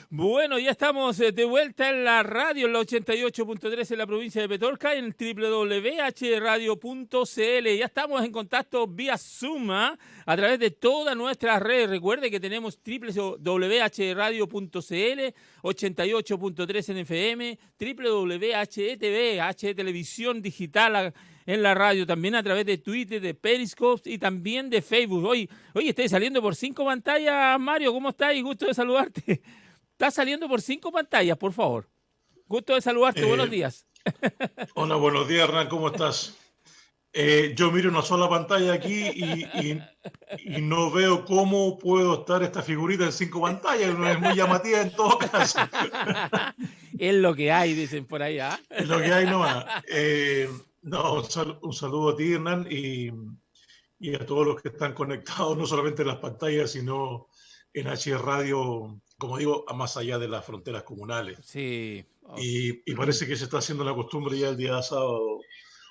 Bueno, ya estamos de vuelta en la radio, en la 88.3 en la provincia de Petorca, en www.hradio.cl. Ya estamos en contacto vía Zoom, a través de todas nuestras redes. Recuerde que tenemos www.hradio.cl, 88.3 en FM, www.htv, H Televisión Digital en la radio, también a través de Twitter, de Periscope y también de Facebook. Hoy estoy saliendo por 5 pantallas, Mario, ¿cómo estás? Y gusto de saludarte. Está saliendo por 5 pantallas, por favor. Gusto de saludarte, buenos días. Hola, buenos días, Hernán, ¿cómo estás? Yo miro una sola pantalla aquí y no veo cómo puedo estar esta figurita en 5 pantallas, no es muy llamativa en todo caso. Es lo que hay, dicen por ahí, ¿ah? Es lo que hay nomás. No, un saludo a ti, Hernán, y a todos los que están conectados, no solamente en las pantallas, sino en H Radio, como digo, a más allá de las fronteras comunales. Sí. Y parece que se está haciendo la costumbre ya el día sábado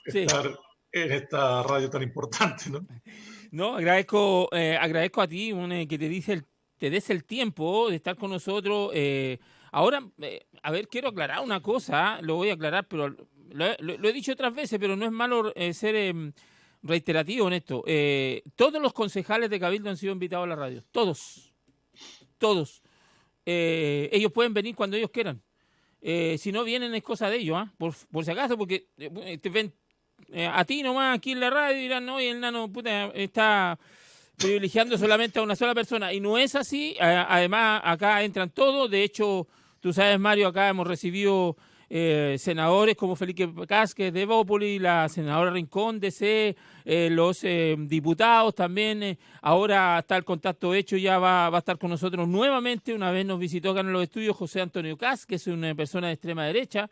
estar en esta radio tan importante, ¿no? No, agradezco a ti que te des el tiempo de estar con nosotros. Ahora, a ver, quiero aclarar una cosa, lo voy a aclarar, pero lo he dicho otras veces, pero no es malo ser reiterativo en esto. Todos los concejales de Cabildo han sido invitados a la radio, todos. Ellos pueden venir cuando ellos quieran. Si no vienen es cosa de ellos, por si acaso, porque te ven a ti nomás aquí en la radio y dirán, no, y el nano está privilegiando solamente a una sola persona. Y no es así. Además, acá entran todos. De hecho, tú sabes, Mario, acá hemos recibido senadores como Felipe Casque de Evópolis, la senadora Rincón de C, los diputados también. Ahora está el contacto hecho, ya va a estar con nosotros nuevamente. Una vez nos visitó acá en los estudios José Antonio Cas, que es una persona de extrema derecha.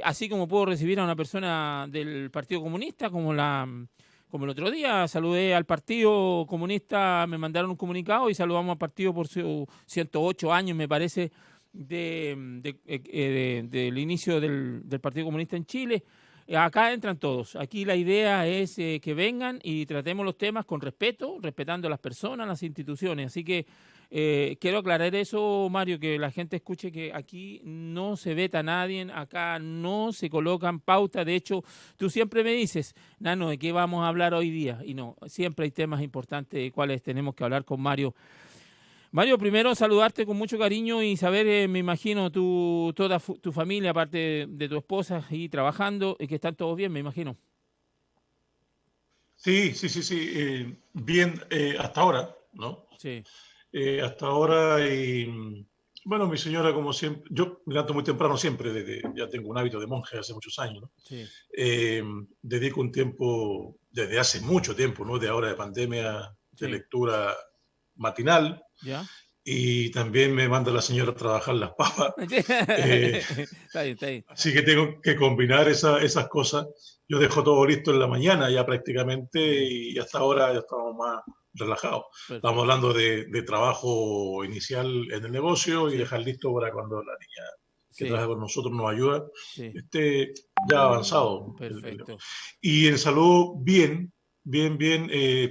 Así como puedo recibir a una persona del Partido Comunista, como el otro día saludé al Partido Comunista, me mandaron un comunicado y saludamos al partido por sus 108 años, me parece, del inicio del Partido Comunista en Chile. Acá entran todos. Aquí la idea es que vengan y tratemos los temas con respeto, respetando a las personas, las instituciones. Así que quiero aclarar eso, Mario, que la gente escuche que aquí no se veta a nadie, acá no se colocan pautas. De hecho, tú siempre me dices, Nano, ¿de qué vamos a hablar hoy día? Y no, siempre hay temas importantes de cuales tenemos que hablar con Mario. Mario, primero saludarte con mucho cariño y saber, me imagino, toda tu familia, aparte de tu esposa, y trabajando, y que están todos bien, me imagino. Sí. Bien, hasta ahora, ¿no? Sí. Hasta ahora, y bueno, mi señora, como siempre, yo me levanto muy temprano siempre, ya tengo un hábito de monje hace muchos años, ¿no? Sí. Dedico un tiempo, desde hace mucho tiempo, ¿no? De ahora de pandemia, de lectura matinal. ¿Ya? Y también me manda la señora a trabajar las papas. Está bien. Así que tengo que combinar esas cosas. Yo dejo todo listo en la mañana ya prácticamente y hasta ahora ya estamos más relajados. Perfecto. Estamos hablando de trabajo inicial en el negocio y dejar listo para cuando la niña que trabaja con nosotros nos ayuda esté ya avanzado. Perfecto. Y en salud, bien,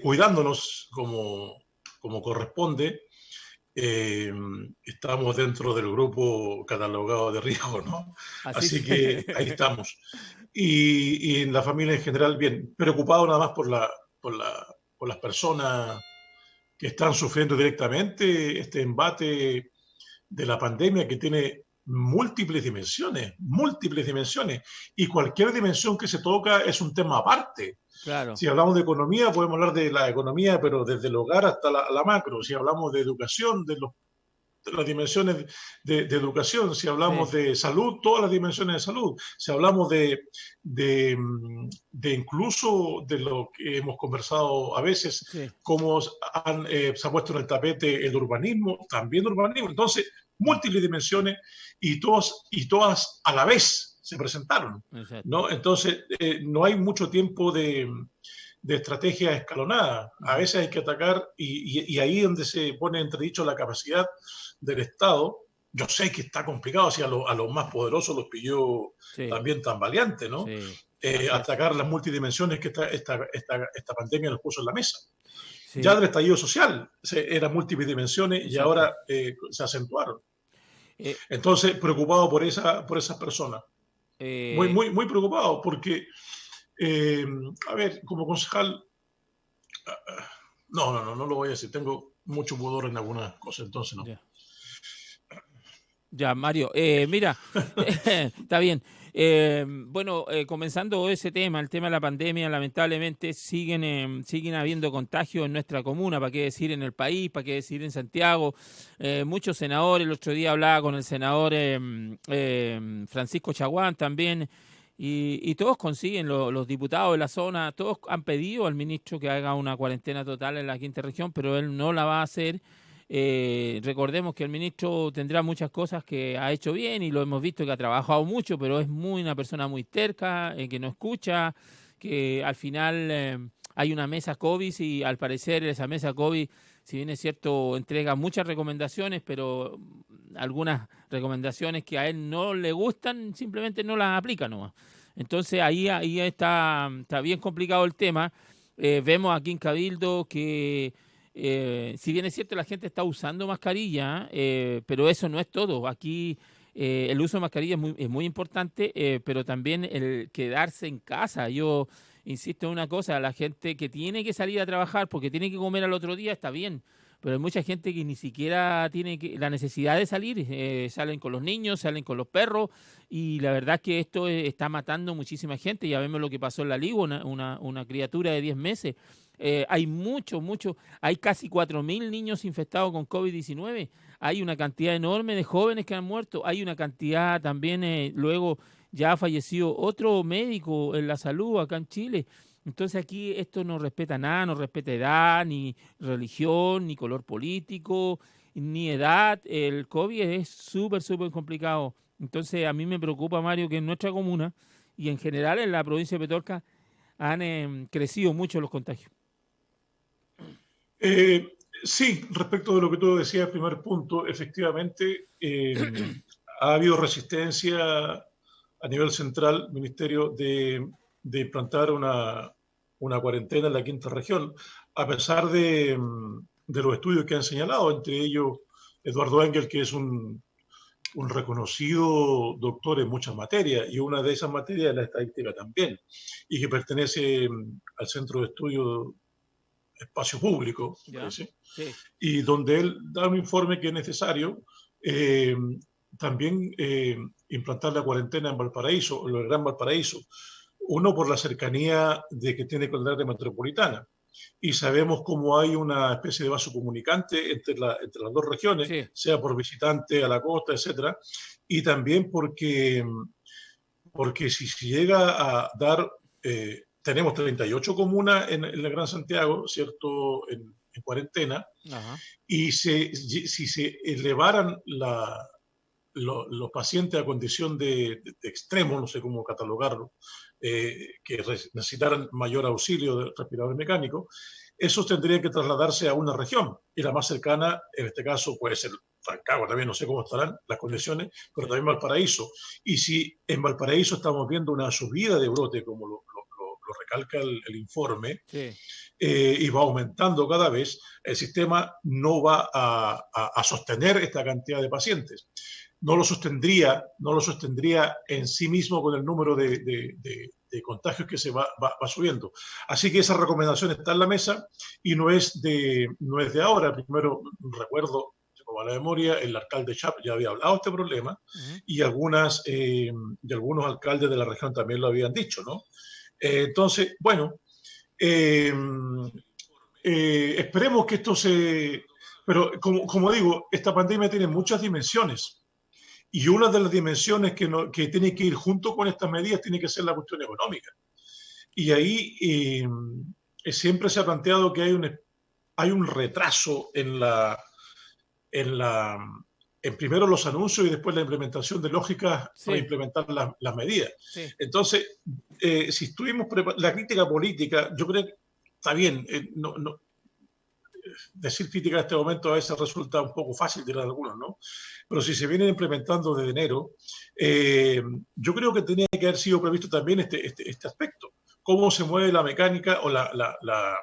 cuidándonos como corresponde. Estamos dentro del grupo catalogado de riesgo, ¿no? Así que ahí estamos. Y en la familia en general, bien, preocupado nada más por las personas que están sufriendo directamente este embate de la pandemia que tiene múltiples dimensiones, y cualquier dimensión que se toca es un tema aparte. Claro. Si hablamos de economía, podemos hablar de la economía, pero desde el hogar hasta la macro. Si hablamos de educación, de las dimensiones de educación. Si hablamos de salud, todas las dimensiones de salud. Si hablamos de incluso de lo que hemos conversado a veces, cómo se ha puesto en el tapete el urbanismo, también urbanismo. Entonces, múltiples dimensiones y todas a la vez se presentaron, ¿no? Entonces, no hay mucho tiempo de estrategia escalonada. A veces hay que atacar y ahí es donde se pone entredicho la capacidad del Estado. Yo sé que está complicado, si a los más poderosos los pilló también tan valiente, ¿no? Atacar las multidimensiones que esta pandemia nos puso en la mesa. Ya del estallido social eran múltiples dimensiones y ahora se acentuaron. Entonces, preocupado por esas personas. Muy, muy, muy preocupado, porque, a ver, como concejal, no lo voy a decir. Tengo mucho pudor en algunas cosas, entonces no. Ya, Mario, mira, está bien. Bueno, comenzando ese tema, el tema de la pandemia, lamentablemente siguen habiendo contagios en nuestra comuna, para qué decir en el país, para qué decir en Santiago. Muchos senadores, el otro día hablaba con el senador Francisco Chaguán también, y todos consiguen, los diputados de la zona, todos han pedido al ministro que haga una cuarentena total en la quinta región, pero él no la va a hacer. Recordemos que el ministro tendrá muchas cosas que ha hecho bien y lo hemos visto que ha trabajado mucho, pero es una persona muy terca, que no escucha, que al final hay una mesa COVID y al parecer esa mesa COVID, si bien es cierto, entrega muchas recomendaciones, pero algunas recomendaciones que a él no le gustan simplemente no las aplica nomás. Entonces ahí está bien complicado el tema. Vemos aquí en Cabildo que si bien es cierto la gente está usando mascarilla, pero eso no es todo. Aquí el uso de mascarilla es muy importante, pero también el quedarse en casa. Yo insisto en una cosa, la gente que tiene que salir a trabajar porque tiene que comer al otro día está bien, pero hay mucha gente que ni siquiera tiene la necesidad de salir. Salen con los niños, salen con los perros, y la verdad es que esto está matando muchísima gente. Ya vemos lo que pasó en la Liga, una criatura de 10 meses. Hay hay casi 4.000 niños infectados con COVID-19, hay una cantidad enorme de jóvenes que han muerto, hay una cantidad también, luego ya ha fallecido otro médico en la salud acá en Chile. Entonces aquí esto no respeta nada, no respeta edad, ni religión, ni color político, ni edad. El COVID es súper complicado. Entonces a mí me preocupa, Mario, que en nuestra comuna y en general en la provincia de Petorca han crecido mucho los contagios. Sí, respecto de lo que tú decías, primer punto, efectivamente ha habido resistencia a nivel central, Ministerio, de implantar una cuarentena en la quinta región, a pesar de los estudios que han señalado, entre ellos Eduardo Engel, que es un reconocido doctor en muchas materias, y una de esas materias es la estadística también, y que pertenece al Centro de Estudio Espacio Público, parece, sí, y donde él da un informe que es necesario también implantar la cuarentena en Valparaíso, en el Gran Valparaíso. Uno, por la cercanía de que tiene con el área metropolitana. Y sabemos cómo hay una especie de vaso comunicante entre las dos regiones, sí, sea por visitante a la costa, etcétera, y también porque si se llega a dar, tenemos 38 comunas en el Gran Santiago, ¿cierto?, en cuarentena, y si se elevaran los pacientes a condición de extremo, no sé cómo catalogarlo, que necesitaran mayor auxilio de respirador mecánico, esos tendrían que trasladarse a una región, y la más cercana, en este caso, puede ser Rancagua, también no sé cómo estarán las condiciones, pero también Valparaíso. Y si en Valparaíso estamos viendo una subida de brote, como lo recalca el informe, sí, y va aumentando cada vez, el sistema no va a sostener esta cantidad de pacientes. No lo sostendría en sí mismo con el número de contagios que se va subiendo. Así que esa recomendación está en la mesa y no es de ahora. Primero, recuerdo, como a la memoria, el alcalde Chap ya había hablado de este problema, y algunos alcaldes de la región también lo habían dicho, ¿no? Entonces, bueno, esperemos que esto se... Pero, como digo, esta pandemia tiene muchas dimensiones. Y una de las dimensiones que tiene que ir junto con estas medidas tiene que ser la cuestión económica. Y ahí siempre se ha planteado que hay un retraso en primero los anuncios y después la implementación de lógicas, sí, para implementar las medidas. Sí. Entonces, si estuvimos la crítica política, yo creo que está bien, decir crítica en este momento a veces resulta un poco fácil, dirán algunos, ¿no? Pero si se viene implementando desde enero, yo creo que tenía que haber sido previsto también este aspecto. Cómo se mueve la mecánica o la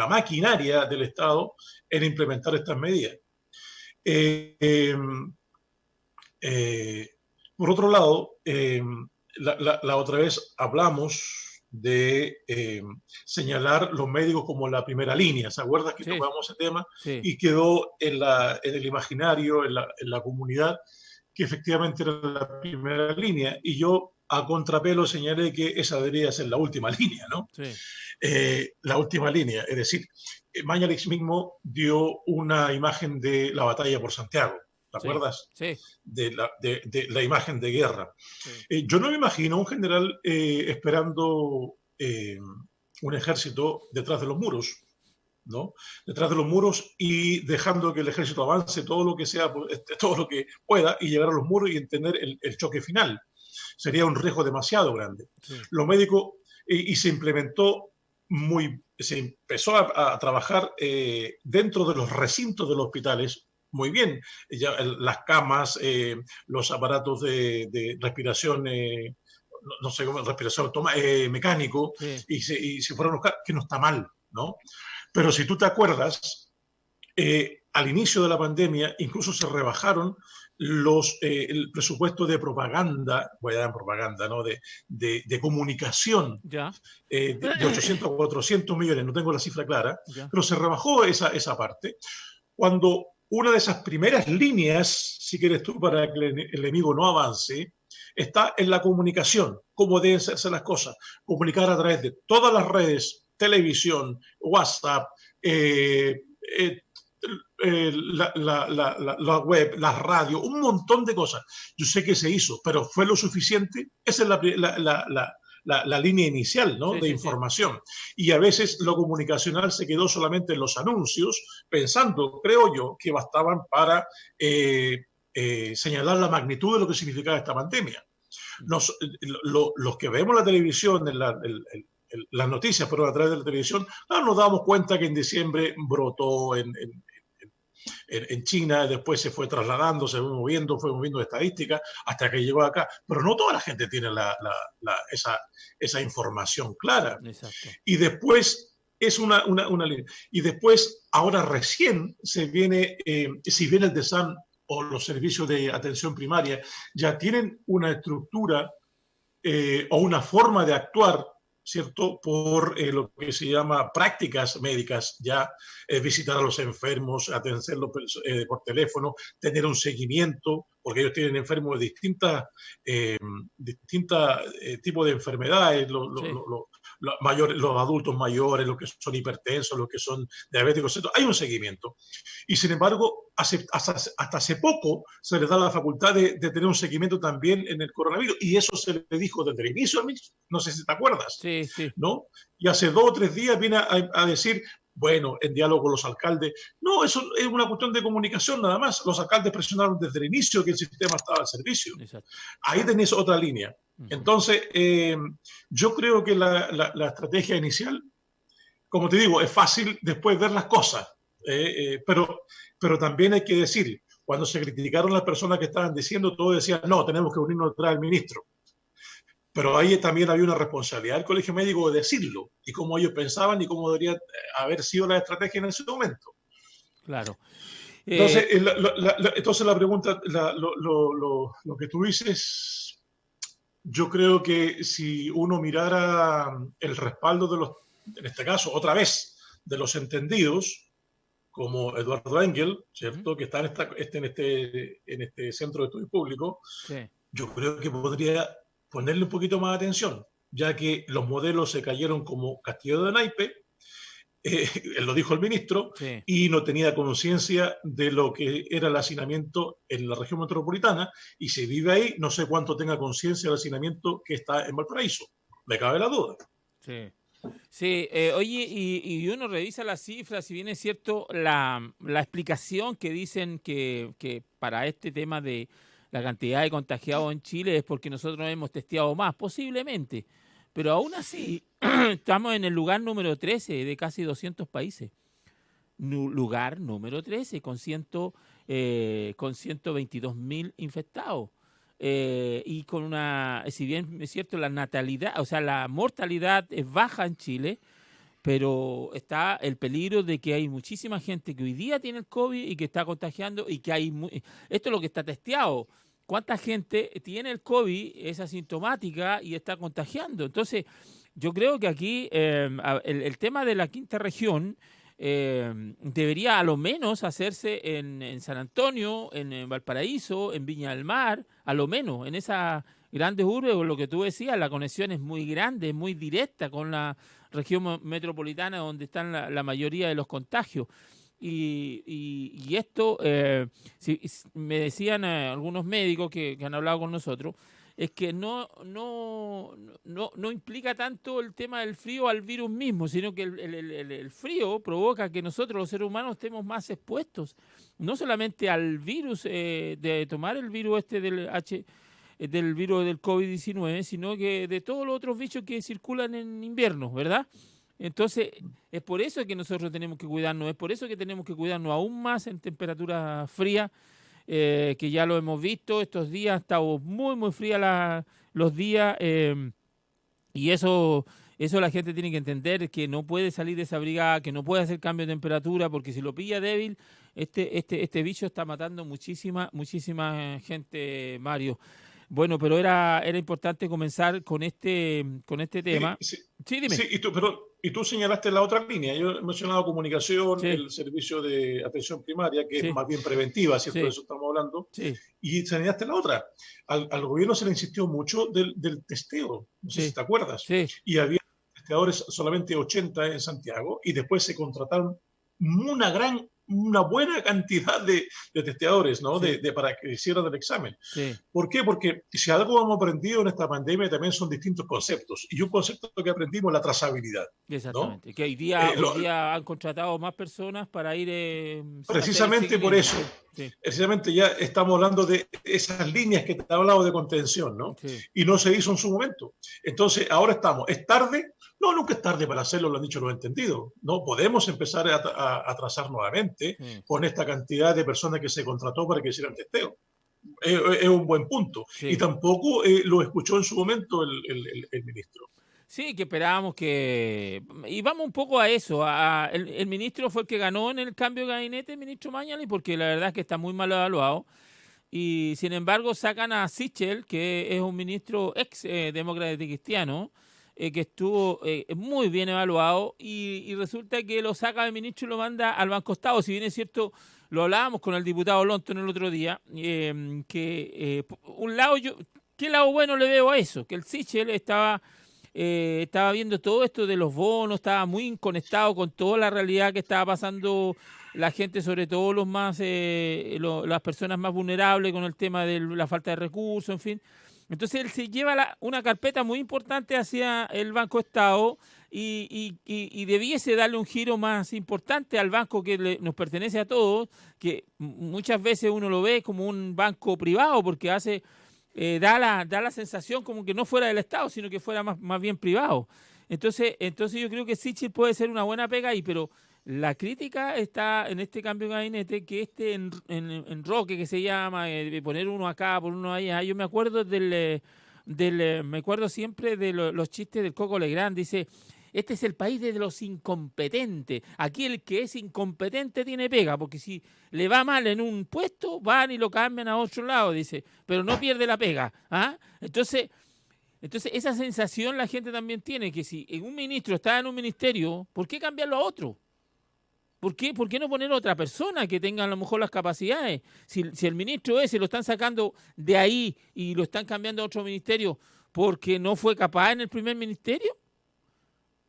maquinaria del Estado en implementar estas medidas. Por otro lado, la otra vez hablamos de señalar los médicos como la primera línea. ¿Se acuerdan que tocamos ese tema? Sí. Y quedó en el imaginario, en la comunidad, que efectivamente era la primera línea. Y yo a contrapelo señalé que esa debería ser la última línea, ¿no? Sí. La última línea. Es decir, Mañalich mismo dio una imagen de la batalla por Santiago. ¿Te acuerdas? Sí. De la imagen de guerra. Sí. Yo no me imagino un general esperando un ejército detrás de los muros, ¿no? Detrás de los muros y dejando que el ejército avance todo lo que sea, todo lo que pueda y llegar a los muros y entender el choque final. Sería un riesgo demasiado grande. Sí. Los médicos, y se implementó se empezó a trabajar dentro de los recintos de los hospitales muy bien. Ya, las camas, los aparatos de respiración, no sé cómo, respiración mecánico, sí. y se fueron los que no está mal, ¿no? Pero si tú te acuerdas, al inicio de la pandemia incluso se rebajaron el presupuesto de propaganda, voy a dar propaganda, ¿no? de comunicación, de 800 a 400 millones, no tengo la cifra clara, pero se rebajó esa parte, cuando una de esas primeras líneas, si quieres tú, para que el enemigo no avance, está en la comunicación, cómo deben ser las cosas, comunicar a través de todas las redes, televisión, WhatsApp, la web, las radios, un montón de cosas. Yo sé que se hizo, pero ¿fue lo suficiente? Esa es la línea inicial, ¿no? De información. Y a veces lo comunicacional se quedó solamente en los anuncios, pensando, creo yo, que bastaban para señalar la magnitud de lo que significaba esta pandemia. Los que vemos la televisión, las noticias, pero a través de la televisión, nos damos cuenta que en diciembre brotó en China, después se fue trasladando, fue moviendo estadísticas hasta que llegó acá. Pero no toda la gente tiene esa información clara. Exacto. Y después es una línea. Y después, ahora recién se viene, si bien el DESAN o los servicios de atención primaria ya tienen una estructura o una forma de actuar, ¿cierto? Por lo que se llama prácticas médicas, ya visitar a los enfermos, atenderlos por teléfono, tener un seguimiento, porque ellos tienen enfermos de distintos tipos de enfermedades, los adultos mayores, los que son hipertensos, los que son diabéticos, etc. Hay un seguimiento. Y sin embargo, hasta hace poco se les da la facultad de tener un seguimiento también en el coronavirus. Y eso se le dijo desde el inicio al ministro. No sé si te acuerdas. Sí, sí. ¿No? Y hace 2 o 3 días viene a decir, bueno, en diálogo con los alcaldes. No, eso es una cuestión de comunicación nada más. Los alcaldes presionaron desde el inicio que el sistema estaba al servicio. Exacto. Ahí tenés otra línea. Entonces, yo creo que la estrategia inicial, como te digo, es fácil después ver las cosas, pero también hay que decir, cuando se criticaron las personas que estaban diciendo, todos decían, no, tenemos que unirnos detrás del ministro. Pero ahí también había una responsabilidad del Colegio Médico de decirlo, y cómo ellos pensaban y cómo debería haber sido la estrategia en ese momento. Claro. Entonces, entonces la pregunta, lo que tú dices, yo creo que si uno mirara el respaldo de en este caso, otra vez, de los entendidos, como Eduardo Engel, ¿cierto? Que está en este centro de estudios públicos, yo creo que podría ponerle un poquito más de atención, ya que los modelos se cayeron como castillo de naipe, él lo dijo el ministro, y no tenía conciencia de lo que era el hacinamiento en la región metropolitana, y si vive ahí, no sé cuánto tenga conciencia del hacinamiento que está en Valparaíso. Me cabe la duda. Sí. Sí, oye, y uno revisa las cifras, si bien es cierto la explicación que dicen que para este tema de la cantidad de contagiados en Chile es porque nosotros hemos testeado más, posiblemente, pero aún así estamos en el lugar número 13 de casi 200 países. Lugar número 13 con 122.000 infectados. Y con si bien es cierto, la natalidad, o sea, la mortalidad es baja en Chile, pero está el peligro de que hay muchísima gente que hoy día tiene el COVID y que está contagiando y que esto es lo que está testeado. cuánta gente tiene el COVID, es asintomática y está contagiando. Entonces, yo creo que aquí el tema de la quinta región debería a lo menos hacerse en San Antonio, en Valparaíso, en Viña del Mar, a lo menos en esas grandes urbes, lo que tú decías, la conexión es muy grande, es muy directa con la región metropolitana donde están la mayoría de los contagios. Y esto, me decían algunos médicos que han hablado con nosotros, es que no implica tanto el tema del frío al virus mismo, sino que el frío provoca que nosotros los seres humanos estemos más expuestos, no solamente al virus, de tomar el virus del virus del COVID-19, sino que de todos los otros bichos que circulan en invierno, ¿verdad? Entonces, es por eso que nosotros tenemos que cuidarnos, es por eso que tenemos que cuidarnos aún más en temperaturas frías, que ya lo hemos visto estos días, ha estado muy, muy fría los días, y eso la gente tiene que entender, que no puede salir desabrigada, que no puede hacer cambio de temperatura, porque si lo pilla débil, este bicho está matando muchísima gente, Mario. Bueno, pero era importante comenzar con este tema. Sí, dime. Sí, y tú señalaste la otra línea. Yo he mencionado comunicación, sí, el servicio de atención primaria, que sí, es más bien preventiva, ¿cierto? Sí. De eso estamos hablando. Sí. Y señalaste la otra. Al gobierno se le insistió mucho del testeo. No sé si te acuerdas. Sí. Y había testeadores, solamente 80 en Santiago, y después se contrataron una buena cantidad de testeadores, ¿no? Sí. Para que hicieran el examen. Sí. ¿Por qué? Porque si algo hemos aprendido en esta pandemia también son distintos conceptos. Y un concepto que aprendimos es la trazabilidad. Exactamente. ¿No? Que hoy día han contratado más personas para ir... precisamente por eso. Sí. Precisamente ya estamos hablando de esas líneas que te he hablado de contención, ¿no? Sí. Y no se hizo en su momento. Entonces, ahora estamos. ¿Es tarde? No, nunca es tarde para hacerlo, lo han dicho los entendidos. No podemos empezar a trazar nuevamente con esta cantidad de personas que se contrató para que hicieran testeo. Es un buen punto. Sí. Y tampoco lo escuchó en su momento el ministro. Sí, que esperábamos que... Y vamos un poco a eso. El ministro fue el que ganó en el cambio de gabinete, el ministro Mañalich, porque la verdad es que está muy mal evaluado. Y sin embargo sacan a Sichel, que es un ministro ex demócrata cristiano, que estuvo muy bien evaluado, y resulta que lo saca el ministro y lo manda al Banco Estado. Si bien es cierto, lo hablábamos con el diputado Lonton el otro día, ¿qué lado bueno le veo a eso? Que el Sichel estaba viendo todo esto de los bonos, estaba muy conectado con toda la realidad que estaba pasando la gente, sobre todo las personas más vulnerables, con el tema de la falta de recursos, en fin. Entonces él se lleva una carpeta muy importante hacia el Banco Estado y debiese darle un giro más importante al banco que nos pertenece a todos, que muchas veces uno lo ve como un banco privado, porque da la sensación como que no fuera del Estado, sino que fuera más bien privado. Entonces yo creo que Sichel puede ser una buena pega ahí, pero la crítica está en este cambio de gabinete, que enroque que se llama, de poner uno acá, por uno allá. Yo me acuerdo me acuerdo siempre de los chistes del Coco Legrand. Dice: este es el país de los incompetentes. Aquí el que es incompetente tiene pega, porque si le va mal en un puesto, van y lo cambian a otro lado, dice, pero no pierde la pega. ¿Ah? Entonces, esa sensación la gente también tiene, que si un ministro está en un ministerio, ¿por qué cambiarlo a otro? ¿Por qué no poner a otra persona que tenga a lo mejor las capacidades? Si el ministro ese lo están sacando de ahí y lo están cambiando a otro ministerio porque no fue capaz en el primer ministerio,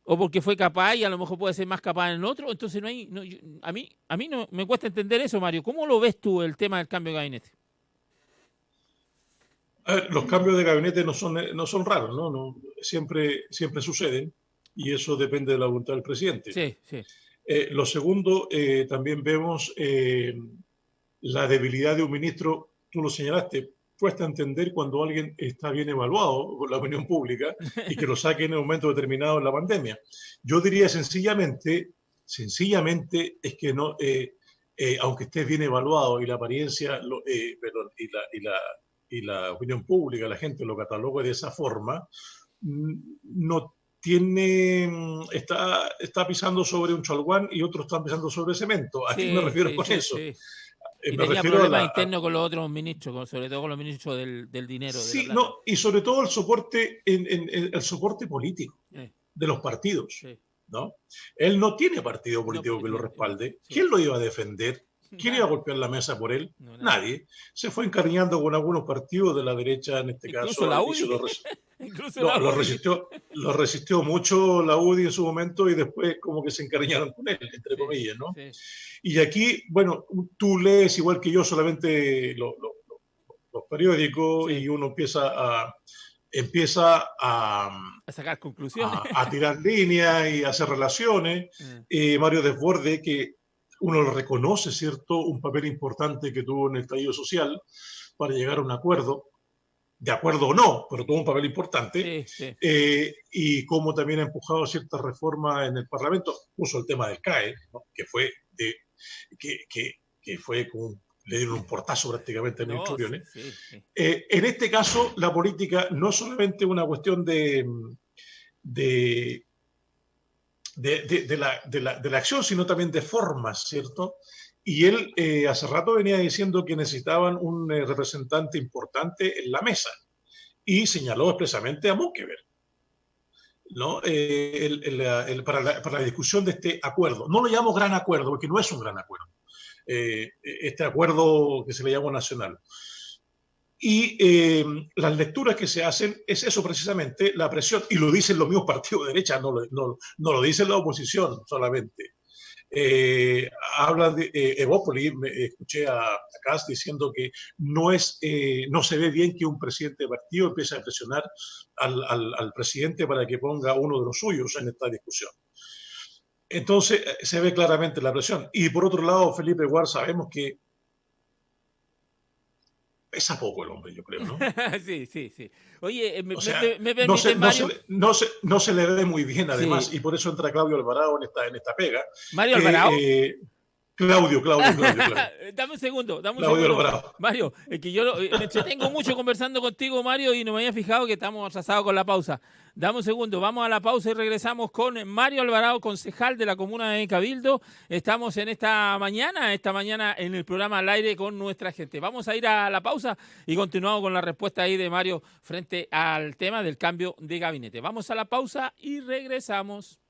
o porque fue capaz y a lo mejor puede ser más capaz en otro, entonces a mí no me cuesta entender eso, Mario. ¿Cómo lo ves tú, el tema del cambio de gabinete? Los cambios de gabinete no son raros, ¿no? Siempre suceden, y eso depende de la voluntad del presidente. Sí, sí. Lo segundo, también vemos la debilidad de un ministro. Tú lo señalaste, cuesta entender cuando alguien está bien evaluado por la opinión pública y que lo saque en un momento determinado en la pandemia. Yo diría sencillamente es que no, aunque estés bien evaluado y la apariencia y la opinión pública, la gente lo cataloga de esa forma, no está pisando sobre un chalguán y otros están pisando sobre cemento. ¿A qué me refiero con eso? Sí. Y tenía problemas internos con los otros ministros, sobre todo con los ministros del dinero. Sí, no, y sobre todo el soporte, el soporte político de los partidos. Sí. ¿No? Él no tiene partido político que lo respalde. Sí. ¿Quién lo iba a defender? ¿Quién iba a golpear la mesa por él? Nadie. Se fue encariñando con algunos partidos de la derecha, en este caso. La UDI. Lo resistió mucho la UDI en su momento y después como que se encariñaron con él, entre comillas, ¿no? Sí. Y aquí, bueno, tú lees igual que yo solamente los periódicos y uno empieza a sacar conclusiones, a tirar líneas y hacer relaciones. Mario Desbordes, que uno lo reconoce, ¿cierto? Un papel importante que tuvo en el estallido social para llegar a un acuerdo, de acuerdo o no, pero tuvo un papel importante, y como también ha empujado ciertas reformas en el Parlamento, puso el tema del CAE, ¿no? que fue como le dieron un portazo prácticamente al ministro Briones. En este caso, la política no es solamente una cuestión de la acción, sino también de formas, ¿cierto? Y él hace rato venía diciendo que necesitaban un representante importante en la mesa y señaló expresamente a Monkeberg, ¿no? Para la discusión de este acuerdo. No lo llamo gran acuerdo, porque no es un gran acuerdo. Este acuerdo que se le llama nacional. Y las lecturas que se hacen es eso precisamente, la presión, y lo dicen los mismos partidos de derecha, no lo dice la oposición solamente. Hablan de Evópolis, escuché a Kass diciendo que no se ve bien que un presidente de partido empiece a presionar al presidente para que ponga uno de los suyos en esta discusión. Entonces se ve claramente la presión. Y por otro lado, Felipe Guar, sabemos que pesa poco el hombre, yo creo, ¿no? Sí. Oye, ¿me permite, Mario? No se le ve muy bien, además, y por eso entra Claudio Alvarado en esta pega. ¿Mario Alvarado? Claudio. Dame un segundo. Alvarado. Mario, es que yo me entretengo mucho conversando contigo, Mario, y no me había fijado que estamos atrasados con la pausa. Dame un segundo, vamos a la pausa y regresamos con Mario Alvarado, concejal de la comuna de Cabildo. Estamos en esta mañana en el programa Al Aire con nuestra gente. Vamos a ir a la pausa y continuamos con la respuesta ahí de Mario frente al tema del cambio de gabinete. Vamos a la pausa y regresamos.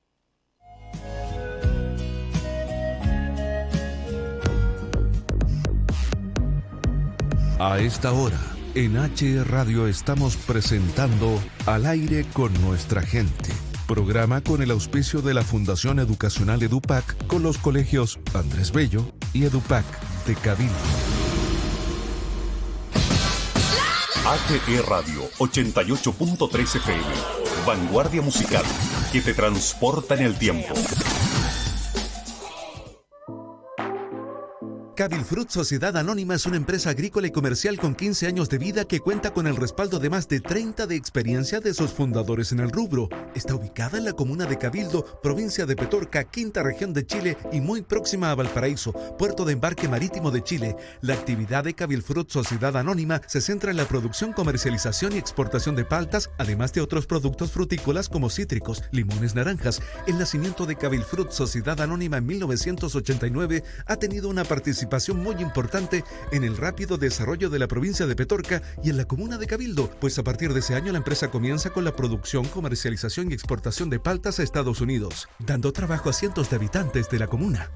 A esta hora, en HE Radio estamos presentando Al Aire con nuestra gente. Programa con el auspicio de la Fundación Educacional EduPac con los colegios Andrés Bello y EduPac de Cabildo. HE Radio 88.3 FM. Vanguardia musical que te transporta en el tiempo. Cabilfrut Sociedad Anónima es una empresa agrícola y comercial con 15 años de vida que cuenta con el respaldo de más de 30 de experiencia de sus fundadores en el rubro. Está ubicada en la comuna de Cabildo, provincia de Petorca, quinta región de Chile y muy próxima a Valparaíso, puerto de embarque marítimo de Chile. La actividad de Cabilfrut Sociedad Anónima se centra en la producción, comercialización y exportación de paltas, además de otros productos frutícolas como cítricos, limones, naranjas. El nacimiento de Cabilfrut Sociedad Anónima en 1989 ha tenido una participación muy importante en el rápido desarrollo de la provincia de Petorca y en la comuna de Cabildo, pues a partir de ese año la empresa comienza con la producción, comercialización y exportación de paltas a Estados Unidos, dando trabajo a cientos de habitantes de la comuna.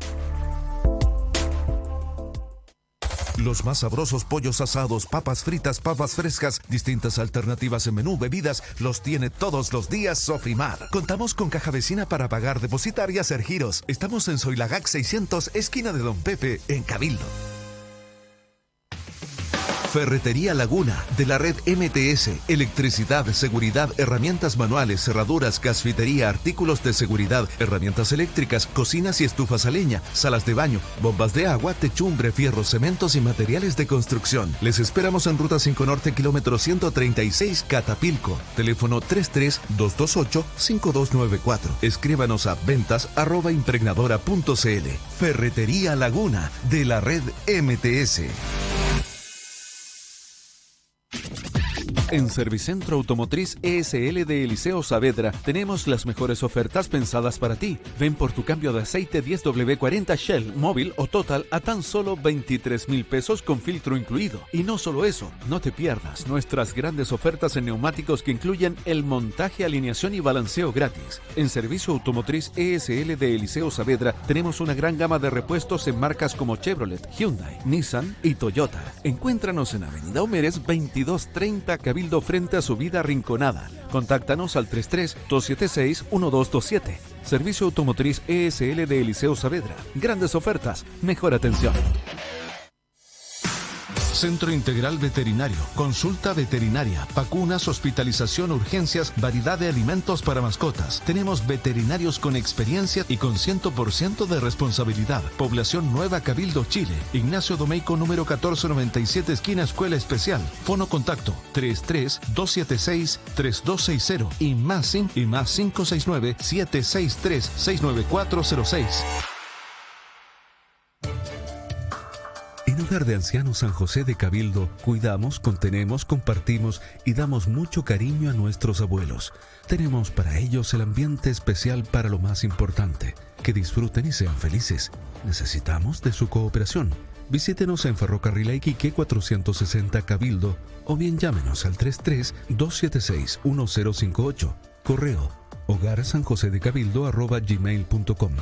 Los más sabrosos pollos asados, papas fritas, papas frescas, distintas alternativas en menú, bebidas, los tiene todos los días Sofrimar. Contamos con caja vecina para pagar, depositar y hacer giros. Estamos en Soilagac 600, esquina de Don Pepe, en Cabildo. Ferretería Laguna, de la red MTS, electricidad, seguridad, herramientas manuales, cerraduras, gasfitería, artículos de seguridad, herramientas eléctricas, cocinas y estufas a leña, salas de baño, bombas de agua, techumbre, fierros, cementos y materiales de construcción. Les esperamos en Ruta 5 Norte, kilómetro 136, Catapilco. Teléfono 33-228-5294. Escríbanos a ventas@impregnadora.cl. Ferretería Laguna, de la red MTS. En Servicentro Automotriz ESL de Eliseo Saavedra tenemos las mejores ofertas pensadas para ti. Ven por tu cambio de aceite 10W40 Shell, móvil o total a tan solo 23,000 pesos con filtro incluido. Y no solo eso, no te pierdas nuestras grandes ofertas en neumáticos que incluyen el montaje, alineación y balanceo gratis. En Servicio Automotriz ESL de Eliseo Saavedra tenemos una gran gama de repuestos en marcas como Chevrolet, Hyundai, Nissan y Toyota. Encuéntranos en Avenida Homeres 2230 Cabildo frente a Subida Rinconada. Contáctanos al 33-276-1227. Servicio Automotriz ESL de Eliseo Saavedra. Grandes ofertas, mejor atención. Centro Integral Veterinario, consulta veterinaria, vacunas, hospitalización, urgencias, variedad de alimentos para mascotas. Tenemos veterinarios con experiencia y con 100% de responsabilidad. Población Nueva Cabildo, Chile. Ignacio Domeyko, número 1497, esquina Escuela Especial. Fono contacto 33-276-3260 y más 569-763-69406. En Hogar de Ancianos San José de Cabildo, cuidamos, contenemos, compartimos y damos mucho cariño a nuestros abuelos. Tenemos para ellos el ambiente especial para lo más importante, que disfruten y sean felices. Necesitamos de su cooperación. Visítenos en Ferrocarril Iquique 460 Cabildo o bien llámenos al 33-276-1058. Correo hogarsanjosedecabildo@gmail.com.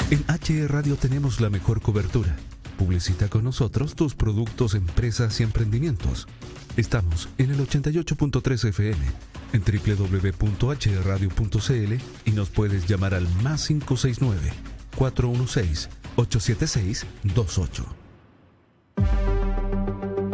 En HE Radio tenemos la mejor cobertura. Publicita con nosotros tus productos, empresas y emprendimientos. Estamos en el 88.3 FM, en www.hrradio.cl y nos puedes llamar al más 569-416-876-28.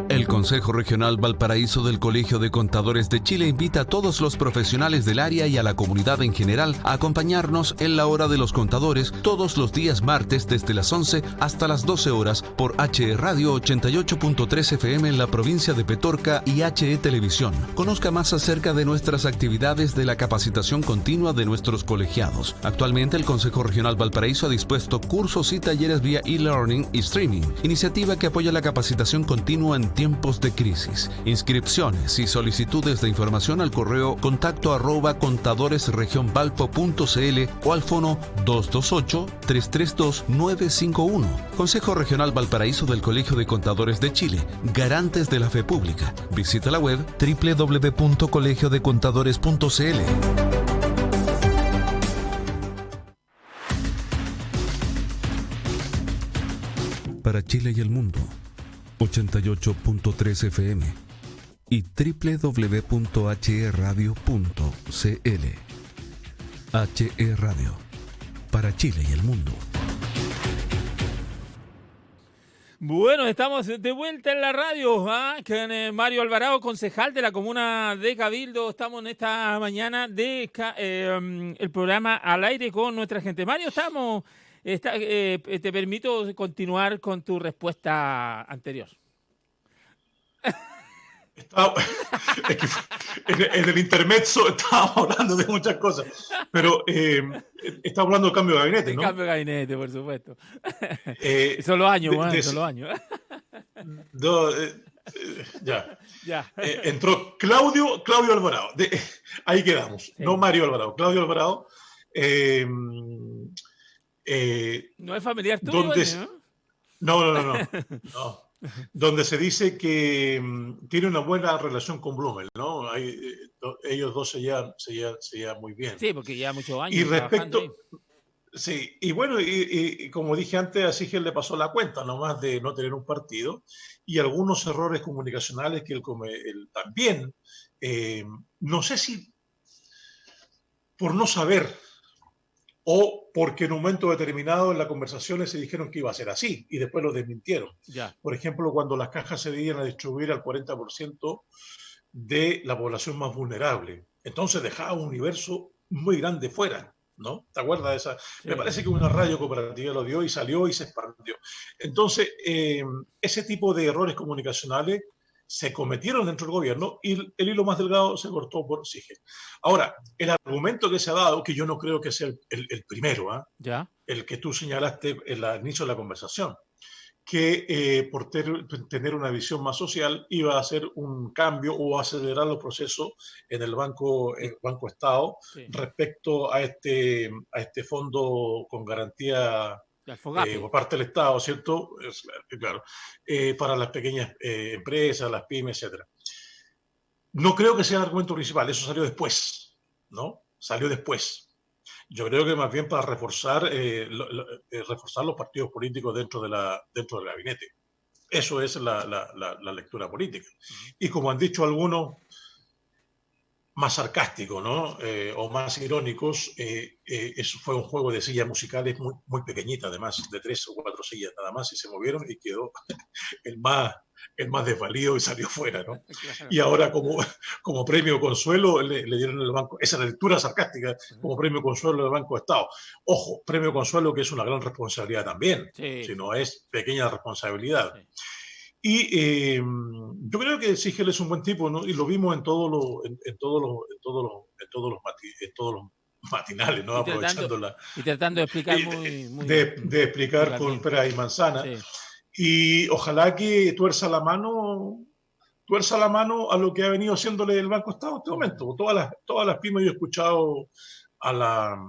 El Consejo Regional Valparaíso del Colegio de Contadores de Chile invita a todos los profesionales del área y a la comunidad en general a acompañarnos en la Hora de los Contadores todos los días martes desde las 11 hasta las 12 horas por HE Radio 88.3 FM en la provincia de Petorca y HE Televisión. Conozca más acerca de nuestras actividades de la capacitación continua de nuestros colegiados. Actualmente el Consejo Regional Valparaíso ha dispuesto cursos y talleres vía e-learning y streaming, iniciativa que apoya la capacitación continua en tiempos de crisis. Inscripciones y solicitudes de información al correo contacto@contadoresregionvalpo.cl o al fono 228-332-951. Consejo Regional Valparaíso del Colegio de Contadores de Chile, garantes de la fe pública. Visita la web www.colegiodecontadores.cl. Para Chile y el mundo, 88.3 FM y www.hrradio.cl. HE Radio, para Chile y el mundo. Bueno, estamos de vuelta en la radio, con Mario Alvarado, concejal de la comuna de Cabildo. Estamos en esta mañana de el programa Al Aire con nuestra gente. Mario, te permito continuar con tu respuesta anterior. En el intermezzo estábamos hablando de muchas cosas, pero estamos hablando del cambio de gabinete, ¿no? El cambio de gabinete, por supuesto. Son los años, son los años. Ya. Entró Claudio Alvarado. Ahí quedamos. Sí. No Mario Alvarado, Claudio Alvarado. ¿No es familiar tuyo? No. Donde se dice que tiene una buena relación con Blumel, ¿no? Ellos dos se llevan muy bien. Sí, porque ya muchos años. Y respecto, sí, y bueno, y como dije antes, a Sigel le pasó la cuenta nomás de no tener un partido y algunos errores comunicacionales que él también, no sé si por no saber o porque en un momento determinado en las conversaciones se dijeron que iba a ser así y después lo desmintieron. Ya. Por ejemplo, cuando las cajas se iban a distribuir al 40% de la población más vulnerable. Entonces dejaba un universo muy grande fuera, ¿no? ¿Te acuerdas de esa? Sí. Me parece que una radio cooperativa lo dio y salió y se expandió. Entonces, ese tipo de errores comunicacionales se cometieron dentro del gobierno y el hilo más delgado se cortó por Sigel. Ahora, el argumento que se ha dado, que yo no creo que sea el primero, ¿Ya? El que tú señalaste en el inicio de la conversación, que por tener una visión más social iba a hacer un cambio o acelerar los procesos en el Banco Estado respecto a este fondo con garantía por parte del Estado, ¿cierto? Claro, para las pequeñas empresas, las pymes, etcétera. No creo que sea el argumento principal, eso salió después, ¿no? Salió después. Yo creo que más bien para reforzar los partidos políticos dentro del gabinete. Eso es la lectura política. Y como han dicho algunos más sarcásticos, ¿no? O más irónicos, eso fue un juego de sillas musicales muy, muy pequeñita, además, de 3 o 4 sillas nada más, y se movieron y quedó el más desvalido y salió fuera, ¿no? Claro. Y ahora como premio consuelo le dieron el banco, esa lectura sarcástica, como premio consuelo del Banco de Estado. Ojo, premio consuelo que es una gran responsabilidad también, si no es pequeña responsabilidad. Sí. Y yo creo que Sichel es un buen tipo, ¿no? Y lo vimos en todos los matinales, ¿no? Y tratando de explicar de explicar con peras y manzanas. Sí. Y ojalá que tuerza la mano a lo que ha venido haciéndole el Banco Estado en este momento. Todas las pymes, yo he escuchado a la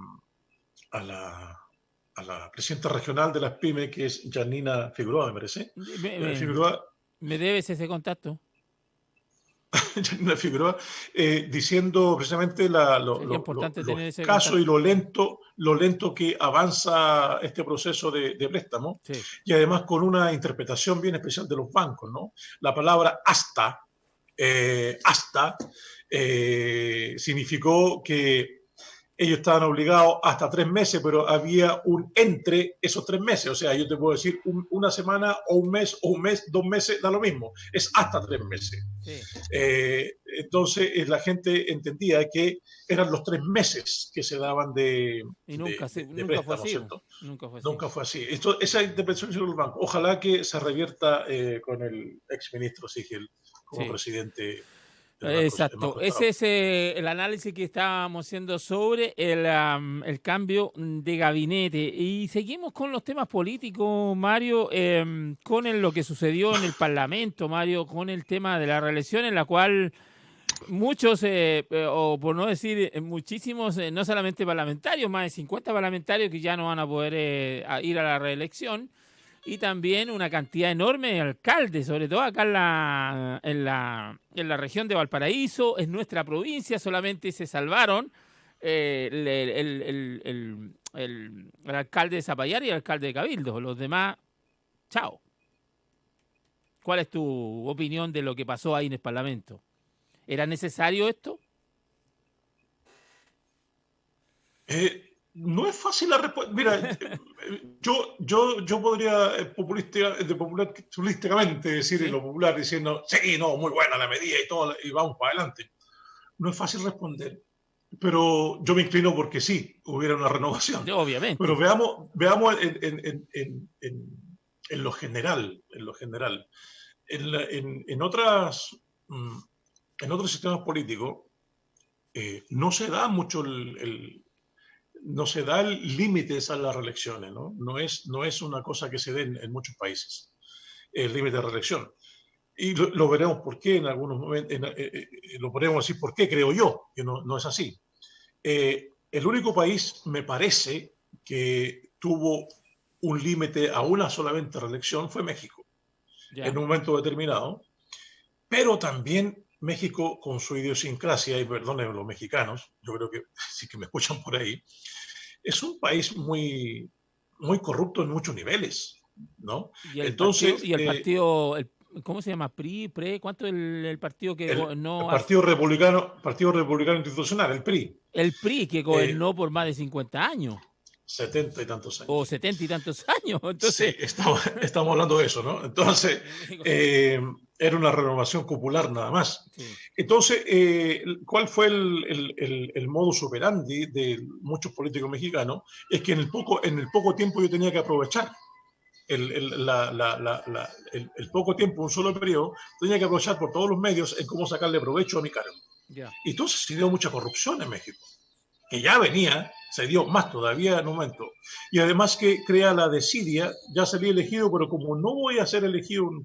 presidenta regional de las pymes, que es Janina Figueroa, me parece. ¿Me debes ese contacto? Janina Figueroa, diciendo precisamente los casos y lo lento que avanza este proceso de préstamo, sí. Y además con una interpretación bien especial de los bancos, ¿no? La palabra hasta significó que ellos estaban obligados hasta 3 meses, pero había un entre esos 3 meses. O sea, yo te puedo decir una semana o un mes, 2 meses, da lo mismo. Es hasta 3 meses. Sí. Entonces, la gente entendía que eran los 3 meses que se daban de préstamo, fue así, ¿cierto? Nunca fue así. Esa interpretación del banco. Ojalá que se revierta con el exministro Sichel como presidente. Exacto, ese es el análisis que estábamos haciendo sobre el cambio de gabinete. Y seguimos con los temas políticos, Mario, con lo que sucedió en el Parlamento, Mario, con el tema de la reelección, en la cual muchos, o por no decir muchísimos, no solamente parlamentarios, más de 50 parlamentarios que ya no van a poder ir a la reelección. Y también una cantidad enorme de alcaldes, sobre todo acá en la región de Valparaíso, en nuestra provincia, solamente se salvaron el alcalde de Zapallar y el alcalde de Cabildo. Los demás, chao. ¿Cuál es tu opinión de lo que pasó ahí en el Parlamento? ¿Era necesario esto? No es fácil la respuesta. Mira, yo podría populísticamente decir, ¿sí? Lo popular diciendo, sí, no, muy buena la medida y todo, y vamos para adelante. No es fácil responder, pero yo me inclino porque sí, hubiera una renovación. Obviamente. Pero veamos en lo general. En otros sistemas políticos no se da mucho no se da límites a las reelecciones, ¿no? No es una cosa que se dé en muchos países, el límite de reelección. Y lo veremos por qué en algunos momentos, lo podemos decir por qué, creo yo, que no es así. El único país, me parece, que tuvo un límite a una solamente reelección fue México, en un momento determinado, pero también México, con su idiosincrasia, y perdonen los mexicanos, yo creo que sí que me escuchan por ahí, es un país muy, muy corrupto en muchos niveles, ¿no? Y el partido, ¿cómo se llama? ¿PRI? ¿Cuánto es el partido que gobernó? El Partido Republicano Institucional, el PRI. El PRI, que gobernó por más de 50 años. 70 y tantos años. O 70 y tantos años. Entonces... Sí, estamos hablando de eso, ¿no? Entonces, era una renovación popular nada más. Sí. Entonces, ¿cuál fue el modus operandi de muchos políticos mexicanos? Es que en el poco tiempo yo tenía que aprovechar el poco tiempo, un solo periodo, tenía que aprovechar por todos los medios en cómo sacarle provecho a mi cargo. Yeah. Y entonces se dio mucha corrupción en México, que ya venía, se dio más todavía en un momento. y además que crea la desidia. Ya salí elegido, pero como no voy a ser elegido en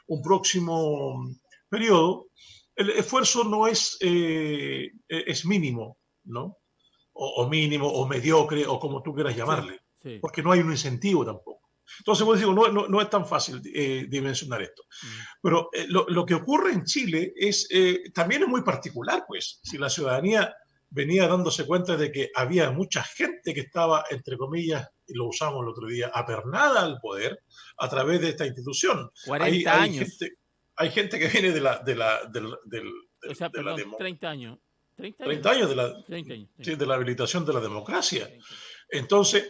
un próximo periodo, el esfuerzo no es mínimo, ¿no? O mínimo, o mediocre, o como tú quieras llamarle, sí, sí. Porque no hay un incentivo tampoco. Entonces, pues digo, no es tan fácil dimensionar esto. Pero lo que ocurre en Chile también es muy particular, pues. Si la ciudadanía venía dándose cuenta de que había mucha gente que estaba, entre comillas, y lo usamos el otro día, apernada al poder a través de esta institución. 40 años. Hay gente que viene de la 30 años. 30 años de la, 30 años. Sí, de la habilitación de la democracia. Entonces,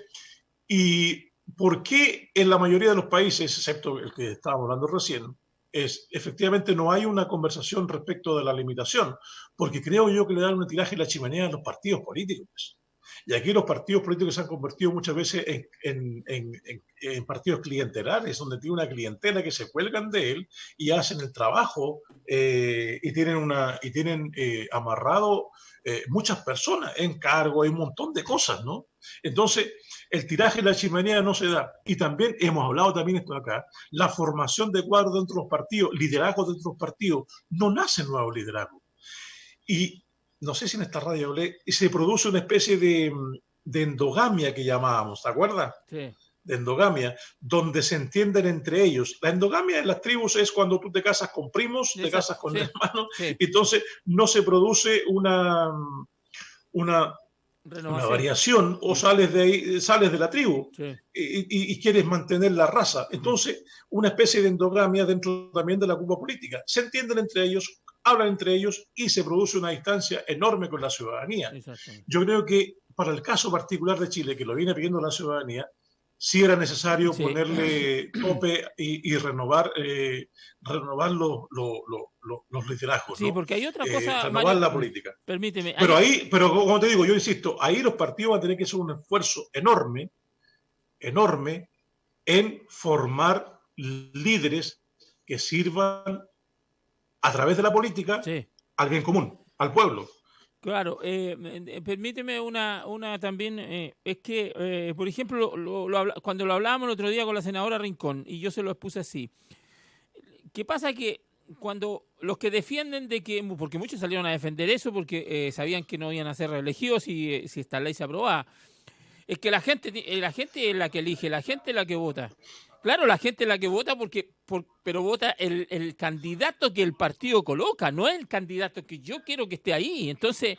¿y por qué en la mayoría de los países, excepto el que estábamos hablando recién, efectivamente no hay una conversación respecto de la limitación? Porque creo yo que le dan un tiraje y la chimenea a los partidos políticos. Y aquí los partidos políticos se han convertido muchas veces en partidos clientelares, donde tiene una clientela que se cuelgan de él y hacen el trabajo y tienen amarrado muchas personas en cargo, hay un montón de cosas, ¿no? Entonces, el tiraje y la chimenea no se da. Y también, hemos hablado también esto acá, la formación de cuadros dentro de los partidos, liderazgo dentro de los partidos, no nace nuevo liderazgo. Y no sé si en esta radio hablé, y se produce una especie de endogamia que llamábamos, ¿te acuerdas? Sí. De endogamia, donde se entienden entre ellos. La endogamia en las tribus es cuando tú te casas con primos, te casas con hermanos, entonces no se produce una variación, o sales de la tribu y quieres mantener la raza. Entonces, una especie de endogamia dentro también de la Cuba política. Se entienden entre ellos, hablan entre ellos y se produce una distancia enorme con la ciudadanía. Yo creo que para el caso particular de Chile, que lo viene pidiendo la ciudadanía, sí era necesario ponerle tope y renovar los liderazgos. Sí, ¿no? Porque hay otra cosa, renovar Mario, la política. Permíteme. Pero como te digo, yo insisto, ahí los partidos van a tener que hacer un esfuerzo enorme en formar líderes que sirvan a través de la política al bien común, al pueblo. Claro, permíteme una también, es que, por ejemplo, cuando lo hablábamos el otro día con la senadora Rincón, y yo se lo expuse así, ¿qué pasa? Que cuando los que defienden porque muchos salieron a defender eso porque sabían que no iban a ser reelegidos si esta ley se aprobaba, es que la gente es la que elige, la gente es la que vota. Claro, la gente es la que vota pero vota el candidato que el partido coloca, no el candidato que yo quiero que esté ahí. Entonces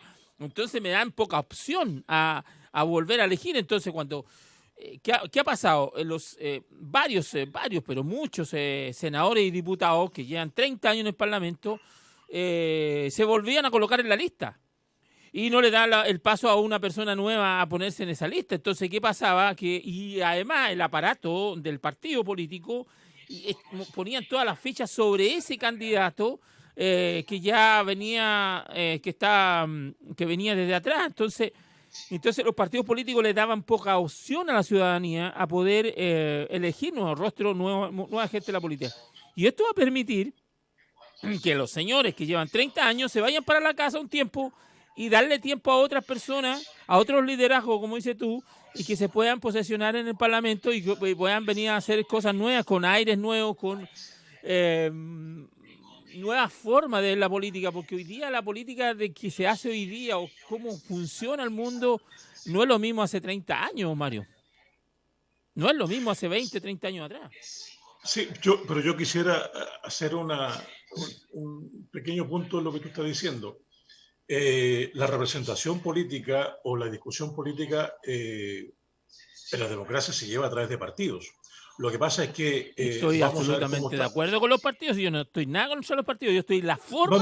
me dan poca opción a volver a elegir. Entonces, ¿qué ha pasado? Varios, pero muchos senadores y diputados que llevan 30 años en el Parlamento se volvían a colocar en la lista. Y no le da el paso a una persona nueva a ponerse en esa lista. Entonces, ¿qué pasaba? Y además el aparato del partido político ponían todas las fichas sobre ese candidato que ya venía, que venía desde atrás. Entonces los partidos políticos le daban poca opción a la ciudadanía a poder elegir nuevos rostros, nueva gente de la política. Y esto va a permitir que los señores que llevan 30 años se vayan para la casa un tiempo y darle tiempo a otras personas, a otros liderazgos, como dices tú, y que se puedan posesionar en el Parlamento y que puedan venir a hacer cosas nuevas, con aires nuevos, con nuevas formas de la política, porque hoy día la política de que se hace hoy día o cómo funciona el mundo no es lo mismo hace 30 años, Mario. No es lo mismo hace 20, 30 años atrás. Sí, pero yo quisiera hacer un pequeño punto en lo que tú estás diciendo. La representación política o la discusión política en la democracia se lleva a través de partidos. Lo que pasa es que... estoy absolutamente de acuerdo con los partidos. Yo no estoy nada contra los partidos. Yo estoy en la forma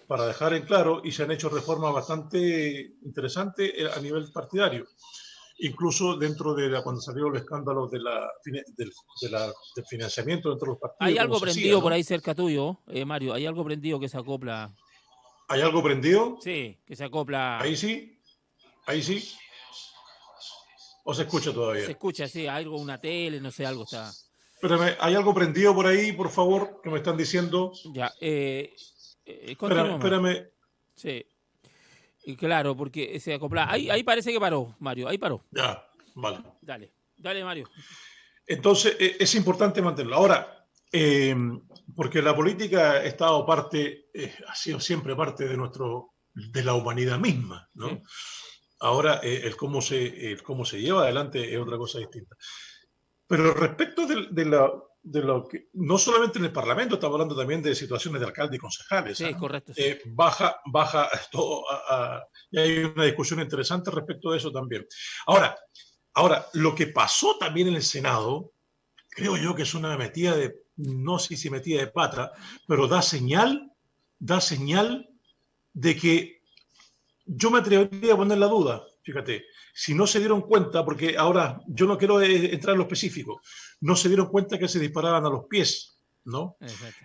para dejar en claro, y se han hecho reformas bastante interesantes a nivel partidario. Incluso dentro de cuando salieron los escándalos del financiamiento dentro de los partidos. Hay algo prendido, ¿no? Por ahí cerca tuyo, Mario. Hay algo prendido que se acopla. ¿Hay algo prendido? Sí, que se acopla. Ahí sí. ¿O se escucha todavía? Se escucha, sí, algo, una tele, no sé, algo está. Espérame, ¿hay algo prendido por ahí, por favor, que me están diciendo? Ya, espérame. Sí. Y claro, porque se acopla. Ahí parece que paró, Mario, ahí paró. Ya, vale. Dale, Mario. Entonces, es importante mantenerlo. Ahora, porque la política ha sido siempre parte de la humanidad misma, ¿no? Sí. Ahora, el cómo se lleva adelante es otra cosa distinta. Pero respecto de lo que, no solamente en el Parlamento, estamos hablando también de situaciones de alcaldes y concejales. Sí, correcto. Sí. Baja todo, y hay una discusión interesante respecto de eso también. Ahora, lo que pasó también en el Senado, creo yo que es una metida no sé si metida de pata, pero da señal de que yo me atrevería a poner la duda, fíjate, si no se dieron cuenta, porque ahora yo no quiero entrar en lo específico, no se dieron cuenta que se disparaban a los pies, ¿no?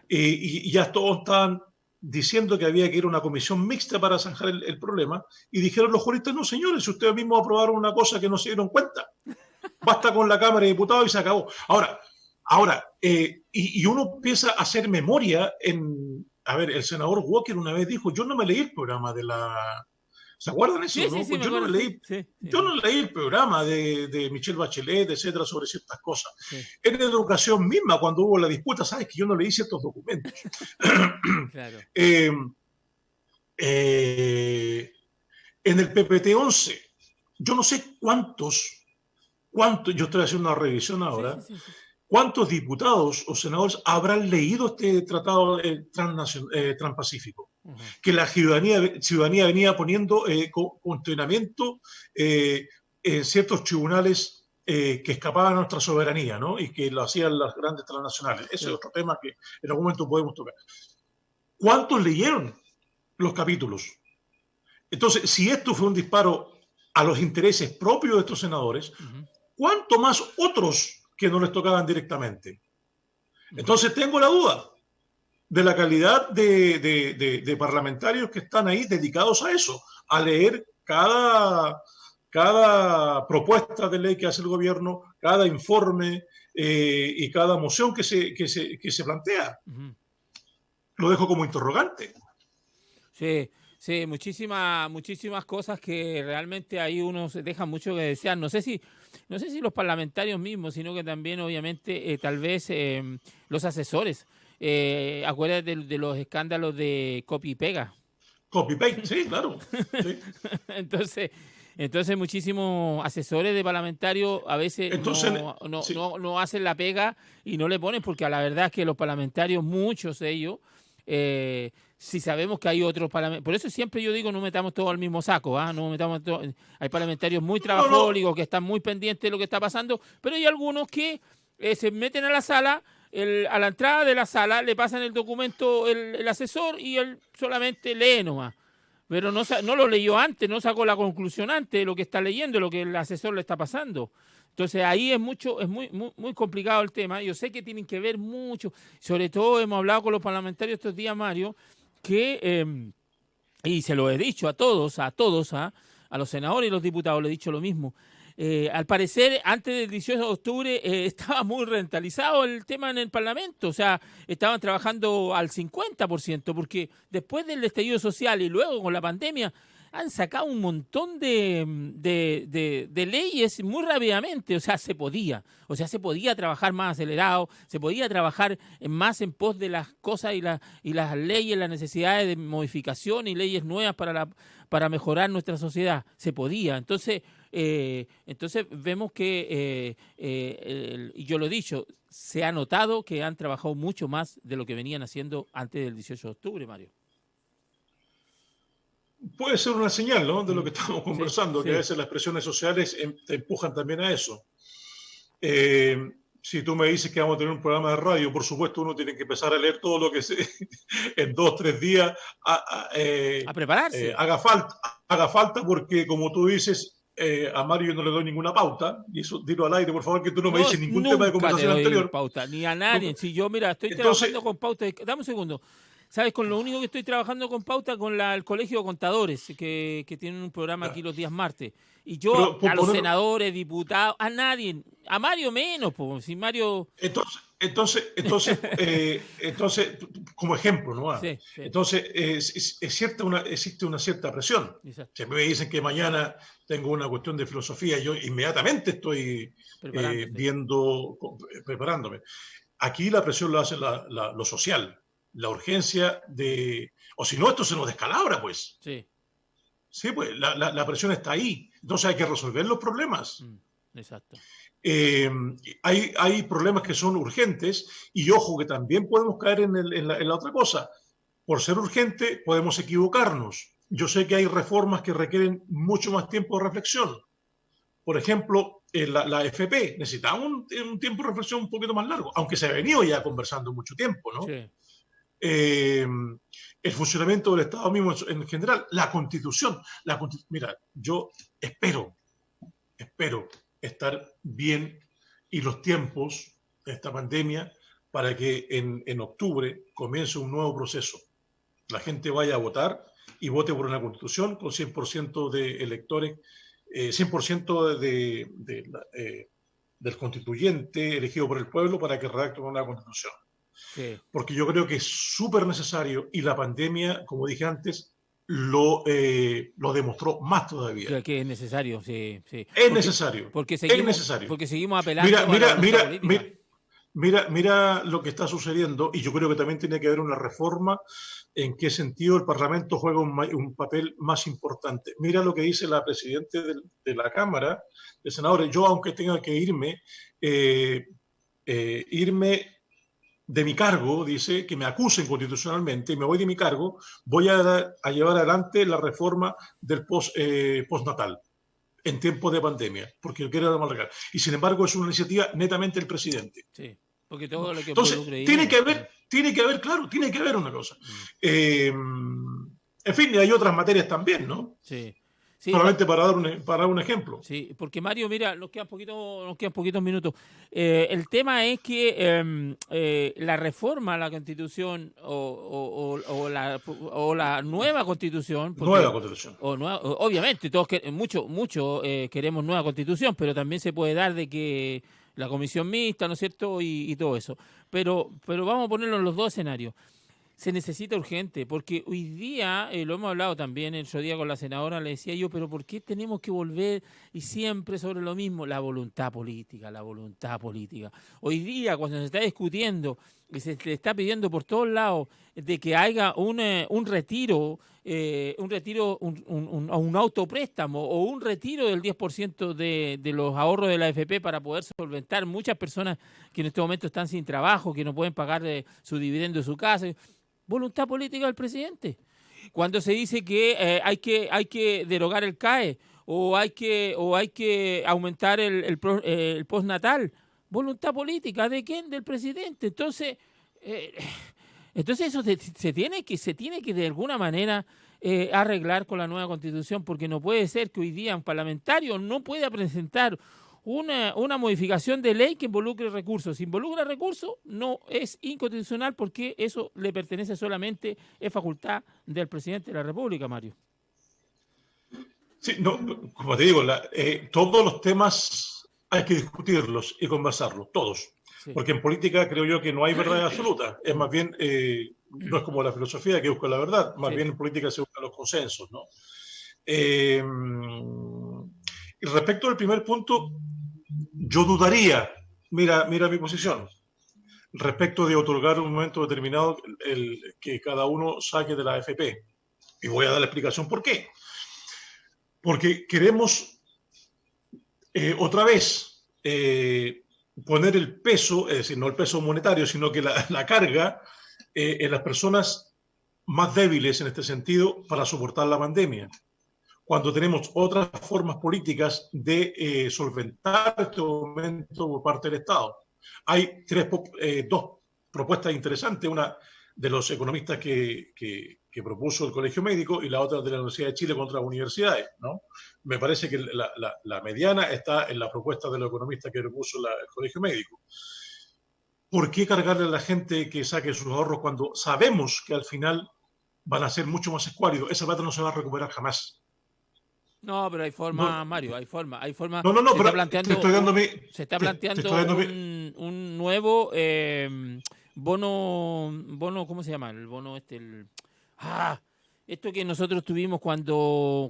Y ya todos estaban diciendo que había que ir a una comisión mixta para zanjar el problema, y dijeron los juristas, no señores, si ustedes mismos aprobaron una cosa que no se dieron cuenta, basta con la Cámara de Diputados y se acabó. Ahora y uno empieza a hacer memoria a ver, el senador Walker una vez dijo, yo no me leí el programa de la... ¿Se acuerdan eso? Sí, ¿no? Sí, yo no leí el programa de Michelle Bachelet, etcétera, sobre ciertas cosas. Sí. En educación misma, cuando hubo la disputa, sabes que yo no leí ciertos documentos. Claro. En el PPT-11, yo no sé cuántos, yo estoy haciendo una revisión ahora, sí. ¿Cuántos diputados o senadores habrán leído este tratado transpacífico? Que la ciudadanía venía poniendo cuestionamiento en ciertos tribunales que escapaban a nuestra soberanía, ¿no? Y que lo hacían las grandes transnacionales. Ese es otro tema que en algún momento podemos tocar. ¿Cuántos leyeron los capítulos? Entonces, si esto fue un disparo a los intereses propios de estos senadores, ¿cuánto más otros que no les tocaban directamente? Entonces tengo la duda de la calidad de parlamentarios que están ahí dedicados a eso, a leer cada propuesta de ley que hace el gobierno, cada informe y cada moción que se plantea. Lo dejo como interrogante. Sí, muchísimas cosas que realmente ahí uno se deja mucho que desear. No sé si los parlamentarios mismos, sino que también obviamente tal vez los asesores. Acuérdate de los escándalos de copy y pega. Copy paste, sí, claro. Sí. Entonces muchísimos asesores de parlamentarios a veces no hacen la pega y no le ponen, porque a la verdad es que los parlamentarios, muchos de ellos, si sabemos que hay otros parlamentarios, por eso siempre yo digo, no metamos todo al mismo saco, no metamos todo. Hay parlamentarios muy trabajólicos que están muy pendientes de lo que está pasando, pero hay algunos que se meten a la sala, a la entrada de la sala le pasan el documento el asesor y él solamente lee nomás, pero no lo leyó antes, no sacó la conclusión antes de lo que está leyendo, lo que el asesor le está pasando. Entonces ahí es muy complicado el tema. Yo sé que tienen que ver mucho, sobre todo hemos hablado con los parlamentarios estos días, Mario, que, y se lo he dicho a todos, a los senadores y los diputados, le he dicho lo mismo. Al parecer, antes del 18 de octubre estaba muy rentalizado el tema en el Parlamento, o sea, estaban trabajando al 50%, porque después del estallido social y luego con la pandemia, han sacado un montón de leyes muy rápidamente, o sea, se podía trabajar más acelerado, se podía trabajar más en pos de las cosas y las leyes, las necesidades de modificación y leyes nuevas para mejorar nuestra sociedad, se podía. Entonces vemos que, y yo lo he dicho, se ha notado que han trabajado mucho más de lo que venían haciendo antes del 18 de octubre, Mario. Puede ser una señal, ¿no?, de lo que estamos conversando, que a veces las presiones sociales te empujan también a eso. Si tú me dices que vamos a tener un programa de radio, por supuesto uno tiene que empezar a leer todo lo que en 2-3 días a prepararse. Haga falta, porque como tú dices, a Mario no le doy ninguna pauta, y eso dilo al aire, por favor, que tú no me dices ningún tema de conversación anterior. Pauta, ni a nadie. Si yo, mira, estoy trabajando con pauta. Dame un segundo. ¿Sabes? Con lo único que estoy trabajando con pauta, con el Colegio de Contadores, que tienen un programa aquí los días martes. Y yo, a los senadores, diputados, a nadie, a Mario menos, si Mario... Entonces, como ejemplo, ¿no? Sí, sí. Entonces, existe una cierta presión. Exacto. Si me dicen que mañana tengo una cuestión de filosofía, yo inmediatamente estoy preparándome. Aquí la presión lo hace lo social, la urgencia de... O si no, esto se nos descalabra, pues. Sí. Sí, pues la presión está ahí. Entonces hay que resolver los problemas. Exacto. Hay problemas que son urgentes y ojo que también podemos caer en la otra cosa. Por ser urgente podemos equivocarnos. Yo sé que hay reformas que requieren mucho más tiempo de reflexión. Por ejemplo, la AFP necesitaba un tiempo de reflexión un poquito más largo, aunque se ha venido ya conversando mucho tiempo, ¿no? Sí. El funcionamiento del Estado mismo en general, la Constitución. Mira, yo espero estar bien y los tiempos de esta pandemia para que en octubre comience un nuevo proceso. La gente vaya a votar y vote por una Constitución con 100% de electores, 100% del constituyente elegido por el pueblo para que redacte una Constitución. Sí. Porque yo creo que es súper necesario y la pandemia, como dije antes, lo demostró más todavía. Creo que es necesario, sí. Es necesario. Porque seguimos apelando a la voluntad política. Mira lo que está sucediendo y yo creo que también tiene que haber una reforma en qué sentido el Parlamento juega un papel más importante. Mira lo que dice la presidenta de la Cámara de Senadores. Yo, aunque tenga que irme de mi cargo, dice, que me acusen constitucionalmente, me voy de mi cargo, voy a llevar adelante la reforma del postnatal en tiempos de pandemia, porque yo quiero alargar. Y sin embargo es una iniciativa netamente del presidente. Sí, porque todo lo que entonces tiene que haber una cosa. En fin, hay otras materias también, ¿no? Sí. Solamente para dar un ejemplo. Sí, porque Mario, mira, nos quedan poquitos minutos. El tema es que la reforma a la Constitución o la nueva Constitución. Obviamente, todos mucho queremos nueva Constitución, pero también se puede dar de que la comisión mixta, ¿no es cierto? Y todo eso. Pero vamos a ponerlo en los dos escenarios. Se necesita urgente, porque hoy día, lo hemos hablado también el otro día con la senadora, le decía yo, pero ¿por qué tenemos que volver y siempre sobre lo mismo? La voluntad política. Hoy día, cuando se está discutiendo y se le está pidiendo por todos lados de que haya un retiro, un autopréstamo o un retiro del 10% de los ahorros de la AFP para poder solventar muchas personas que en este momento están sin trabajo, que no pueden pagar su dividendo de su casa. Voluntad política del presidente. Cuando se dice que hay que derogar el CAE o hay que aumentar el postnatal, voluntad política ¿de quién? Del presidente. Entonces eso se tiene que de alguna manera arreglar con la nueva Constitución, porque no puede ser que hoy día un parlamentario no pueda presentar una modificación de ley que involucre recursos. Si involucra recursos, no es inconstitucional porque eso le pertenece solamente, es facultad del presidente de la República, Mario. Sí, no, como te digo, todos los temas hay que discutirlos y conversarlos, todos. Sí. Porque en política creo yo que no hay verdad absoluta. Es más bien, no es como la filosofía que busca la verdad, más bien en política se buscan los consensos, ¿no? Y respecto al primer punto, yo dudaría, mira mi posición, respecto de otorgar un momento determinado que cada uno saque de la AFP. Y voy a dar la explicación por qué. Porque queremos otra vez poner el peso, es decir, no el peso monetario, sino que la carga en las personas más débiles en este sentido para soportar la pandemia. Cuando tenemos otras formas políticas de solventar este momento por parte del Estado. Hay dos propuestas interesantes, una de los economistas que propuso el Colegio Médico y la otra de la Universidad de Chile contra las universidades, ¿no? Me parece que la mediana está en la propuesta de los economistas que propuso el Colegio Médico. ¿Por qué cargarle a la gente que saque sus ahorros cuando sabemos que al final van a ser mucho más escuálidos? Esa plata no se va a recuperar jamás. No, pero hay forma, Mario, hay forma. No, pero se está planteando un nuevo bono, ¿cómo se llama? El bono esto que nosotros tuvimos cuando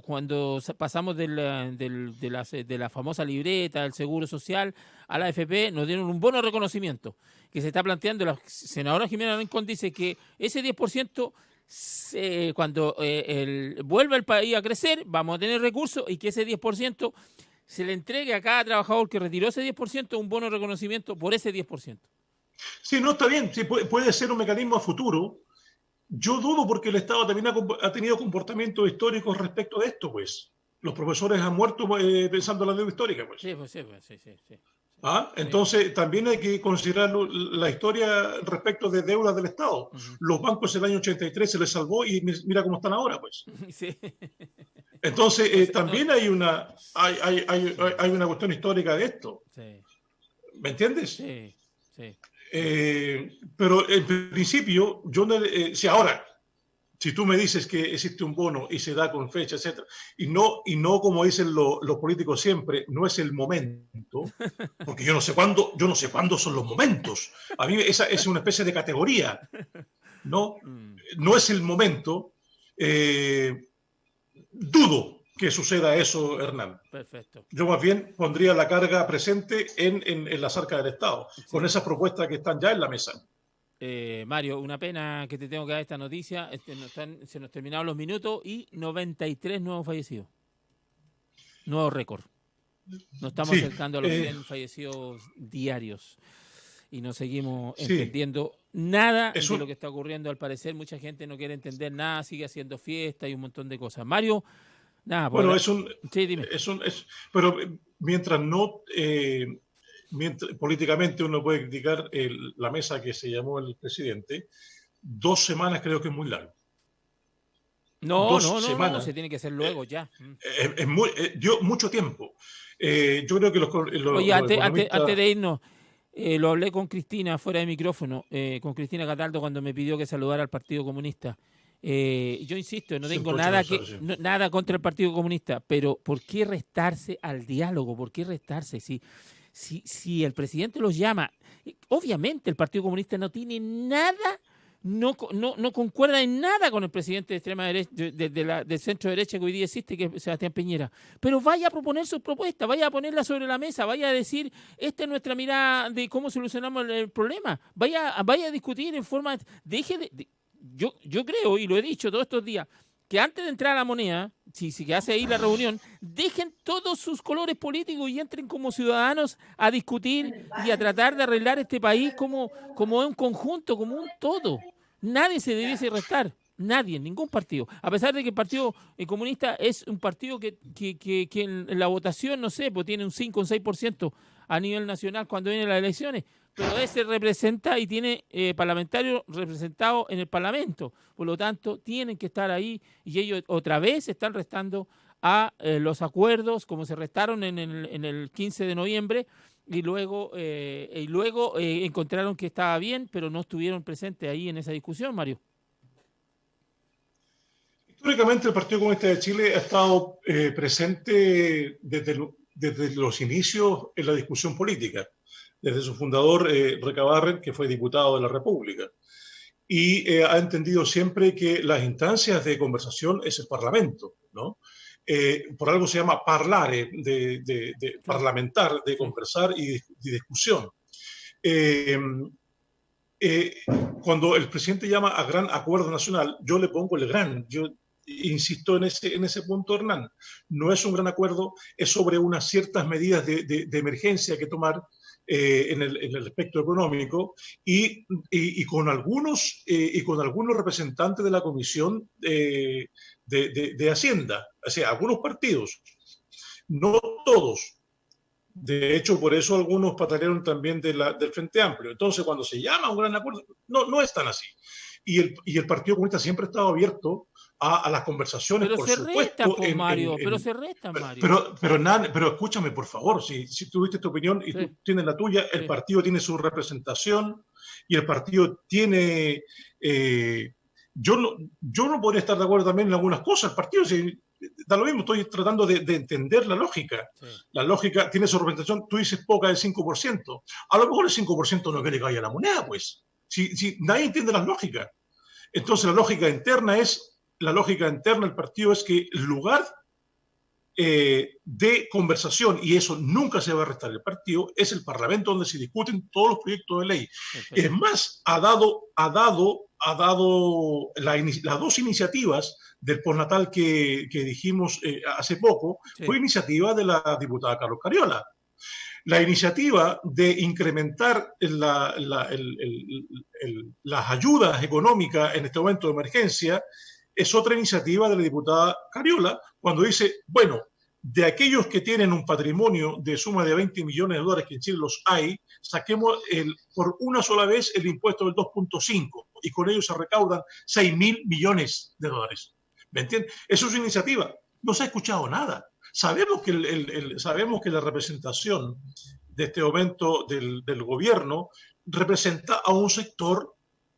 pasamos de la famosa libreta, del Seguro Social, a la AFP, nos dieron un bono de reconocimiento que se está planteando. La senadora Jimena Rincón dice que ese 10%, cuando vuelva el país a crecer, vamos a tener recursos y que ese 10% se le entregue a cada trabajador que retiró ese 10% un bono de reconocimiento por ese 10%. Sí, no, está bien, sí, puede ser un mecanismo a futuro. Yo dudo porque el Estado también ha tenido comportamientos históricos respecto de esto, pues. Los profesores han muerto pensando en la deuda histórica, pues. Sí. Entonces, también hay que considerar la historia respecto de deudas del Estado. Los bancos en el año 83 se les salvó y mira cómo están ahora, pues. Sí. Entonces, también hay una cuestión histórica de esto. Sí. ¿Me entiendes? Sí. Pero en principio, si tú me dices que existe un bono y se da con fecha, etcétera, y no como dicen los políticos siempre, no es el momento, porque yo no sé cuándo son los momentos. A mí esa es una especie de categoría, ¿no? No es el momento. Dudo que suceda eso, Hernán. Perfecto. Yo más bien pondría la carga presente en las arcas del Estado, con esas propuestas que están ya en la mesa. Mario, una pena que te tengo que dar esta noticia. Se nos terminaron los minutos y 93 nuevos fallecidos. Nuevo récord. Nos estamos acercando a los 100 fallecidos diarios. Y no seguimos entendiendo nada de lo que está ocurriendo. Al parecer, mucha gente no quiere entender nada, sigue haciendo fiesta y un montón de cosas. Mario, nada. Bueno, dime. Pero mientras no... políticamente uno puede criticar la mesa que se llamó el presidente, 2 semanas creo que es muy largo. No, se tiene que hacer luego ya. Es mucho tiempo. Yo creo que Oye, antes de irnos, lo hablé con Cristina fuera de micrófono, con Cristina Cataldo cuando me pidió que saludara al Partido Comunista. Yo insisto, no tengo nada contra el Partido Comunista, pero ¿por qué restarse al diálogo? ¿Por qué restarse? Si el presidente los llama, obviamente el Partido Comunista no tiene nada, no concuerda en nada con el presidente de extrema derecha, del centro derecha que hoy día existe, que es Sebastián Piñera. Pero vaya a proponer sus propuestas, vaya a ponerlas sobre la mesa, vaya a decir, esta es nuestra mirada de cómo solucionamos el problema. Vaya a discutir en forma, yo creo, y lo he dicho todos estos días, que antes de entrar a la moneda, si se hace ahí la reunión, dejen todos sus colores políticos y entren como ciudadanos a discutir y a tratar de arreglar este país como un conjunto, como un todo. Nadie se debiese restar, nadie, ningún partido. A pesar de que el Partido Comunista es un partido que en la votación, no sé, pues tiene un 5 o un 6% a nivel nacional cuando vienen las elecciones, pero ese representa y tiene parlamentarios representados en el Parlamento. Por lo tanto, tienen que estar ahí y ellos otra vez se están restando a los acuerdos como se restaron en el 15 de noviembre y luego encontraron que estaba bien, pero no estuvieron presentes ahí en esa discusión, Mario. Históricamente el Partido Comunista de Chile ha estado presente desde los inicios en la discusión política, desde su fundador, Recabarren, que fue diputado de la República. Y ha entendido siempre que las instancias de conversación es el Parlamento, ¿no? Por algo se llama parlare, de parlamentar, de conversar y de discusión. Cuando el presidente llama a gran acuerdo nacional, yo le pongo el gran. Yo insisto en ese punto, Hernán. No es un gran acuerdo, es sobre unas ciertas medidas de emergencia que tomar en el aspecto económico y con algunos representantes de la Comisión de Hacienda, o sea, algunos partidos, no todos. De hecho, por eso algunos patalearon también del Frente Amplio. Entonces, cuando se llama un gran acuerdo, no es tan así. Y el Partido Comunista siempre ha estado abierto a las conversaciones, pero por supuesto. Pero se restan, Mario. Pero escúchame, por favor, si tuviste tu opinión y tú tienes la tuya, el partido tiene su representación y el partido tiene... yo no podría estar de acuerdo también en algunas cosas. El partido, da lo mismo, estoy tratando de entender la lógica. Sí. La lógica tiene su representación, tú dices poca del 5%. A lo mejor el 5% no quiere que vaya la moneda, pues. Si nadie entiende la lógica. Entonces la lógica interna del partido es que el lugar de conversación, y eso nunca se va a restar el partido, es el Parlamento donde se discuten todos los proyectos de ley. Perfecto. Es más, ha dado las dos iniciativas del postnatal que dijimos hace poco, sí. Fue iniciativa de la diputada Carlos Cariola. La iniciativa de incrementar las ayudas económicas en este momento de emergencia es otra iniciativa de la diputada Cariola, cuando dice, bueno, de aquellos que tienen un patrimonio de suma de 20 millones de dólares, que en Chile los hay, saquemos por una sola vez el impuesto del 2.5 y con ello se recaudan 6.000 millones de dólares. ¿Me entiendes? Eso es su iniciativa. No se ha escuchado nada. Sabemos que la representación de este momento del gobierno representa a un sector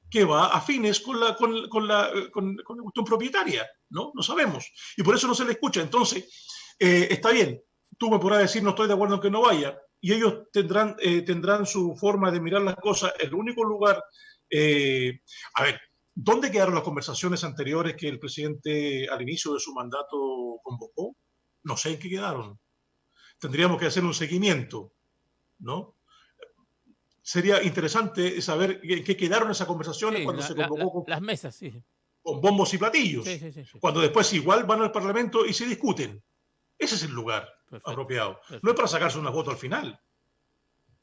que va afines con la cuestión propietaria, ¿no? No sabemos. Y por eso no se le escucha. Entonces, está bien, tú me podrás decir no estoy de acuerdo en que no vaya, y ellos tendrán su forma de mirar las cosas. El único lugar... a ver, ¿dónde quedaron las conversaciones anteriores que el presidente al inicio de su mandato convocó? No sé en qué quedaron. Tendríamos que hacer un seguimiento, ¿no? Sería interesante saber en qué quedaron esas conversaciones, sí, cuando se convocó las mesas, sí, con bombos y platillos, sí. Cuando después igual van al Parlamento y se discuten. Ese es el lugar apropiado. Perfecto. No es para sacarse una foto al final.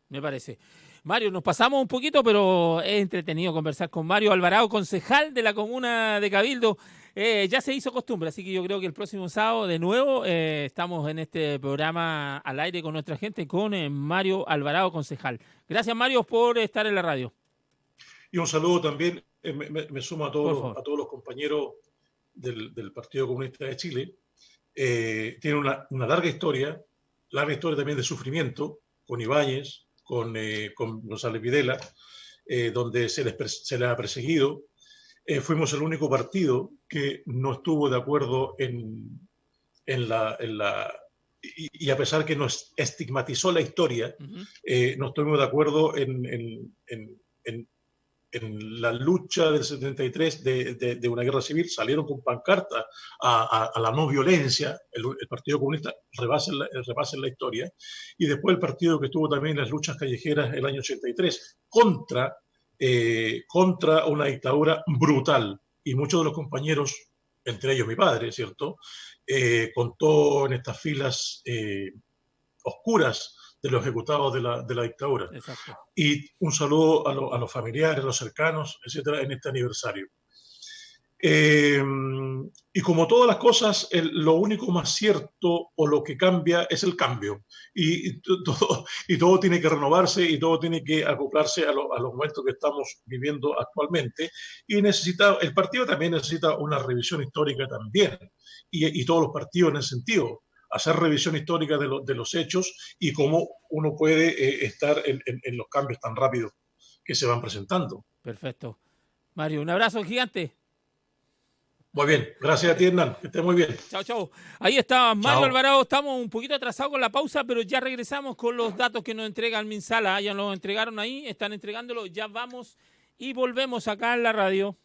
Me parece. Mario, nos pasamos un poquito, pero es entretenido conversar con Mario Alvarado, concejal de la comuna de Cabildo. Ya se hizo costumbre, así que yo creo que el próximo sábado de nuevo estamos en este programa al aire con nuestra gente, con Mario Alvarado, concejal. Gracias, Mario, por estar en la radio. Y un saludo también, me sumo a todos los compañeros del Partido Comunista de Chile. Tiene una larga historia también de sufrimiento, con Ibáñez, con González Videla, donde se les ha perseguido. Fuimos el único partido que no estuvo de acuerdo y a pesar que nos estigmatizó la historia, no estuvimos de acuerdo en la lucha del 73 de una guerra civil. Salieron con pancarta a la no violencia. El Partido Comunista, repasen la historia. Y después el partido que estuvo también en las luchas callejeras el año 83 contra una dictadura brutal. Y muchos de los compañeros, entre ellos mi padre, ¿cierto?, contó en estas filas oscuras de los ejecutados de la dictadura. Exacto. Y un saludo a los familiares, a los cercanos, etcétera, en este aniversario. Y como todas las cosas, lo único más cierto o lo que cambia es el cambio. Y todo tiene que renovarse y todo tiene que acoplarse a los momentos que estamos viviendo actualmente. Y el partido también necesita una revisión histórica también. Y todos los partidos en ese sentido. Hacer revisión histórica de los hechos y cómo uno puede estar en los cambios tan rápidos que se van presentando. Perfecto. Mario, un abrazo gigante. Muy bien, gracias a ti, Hernán, que estés muy bien. Chao, chao. Ahí está Mario Alvarado, estamos un poquito atrasados con la pausa, pero ya regresamos con los datos que nos entrega el MinSala. Ya nos entregaron ahí, están entregándolo, ya vamos y volvemos acá en la radio.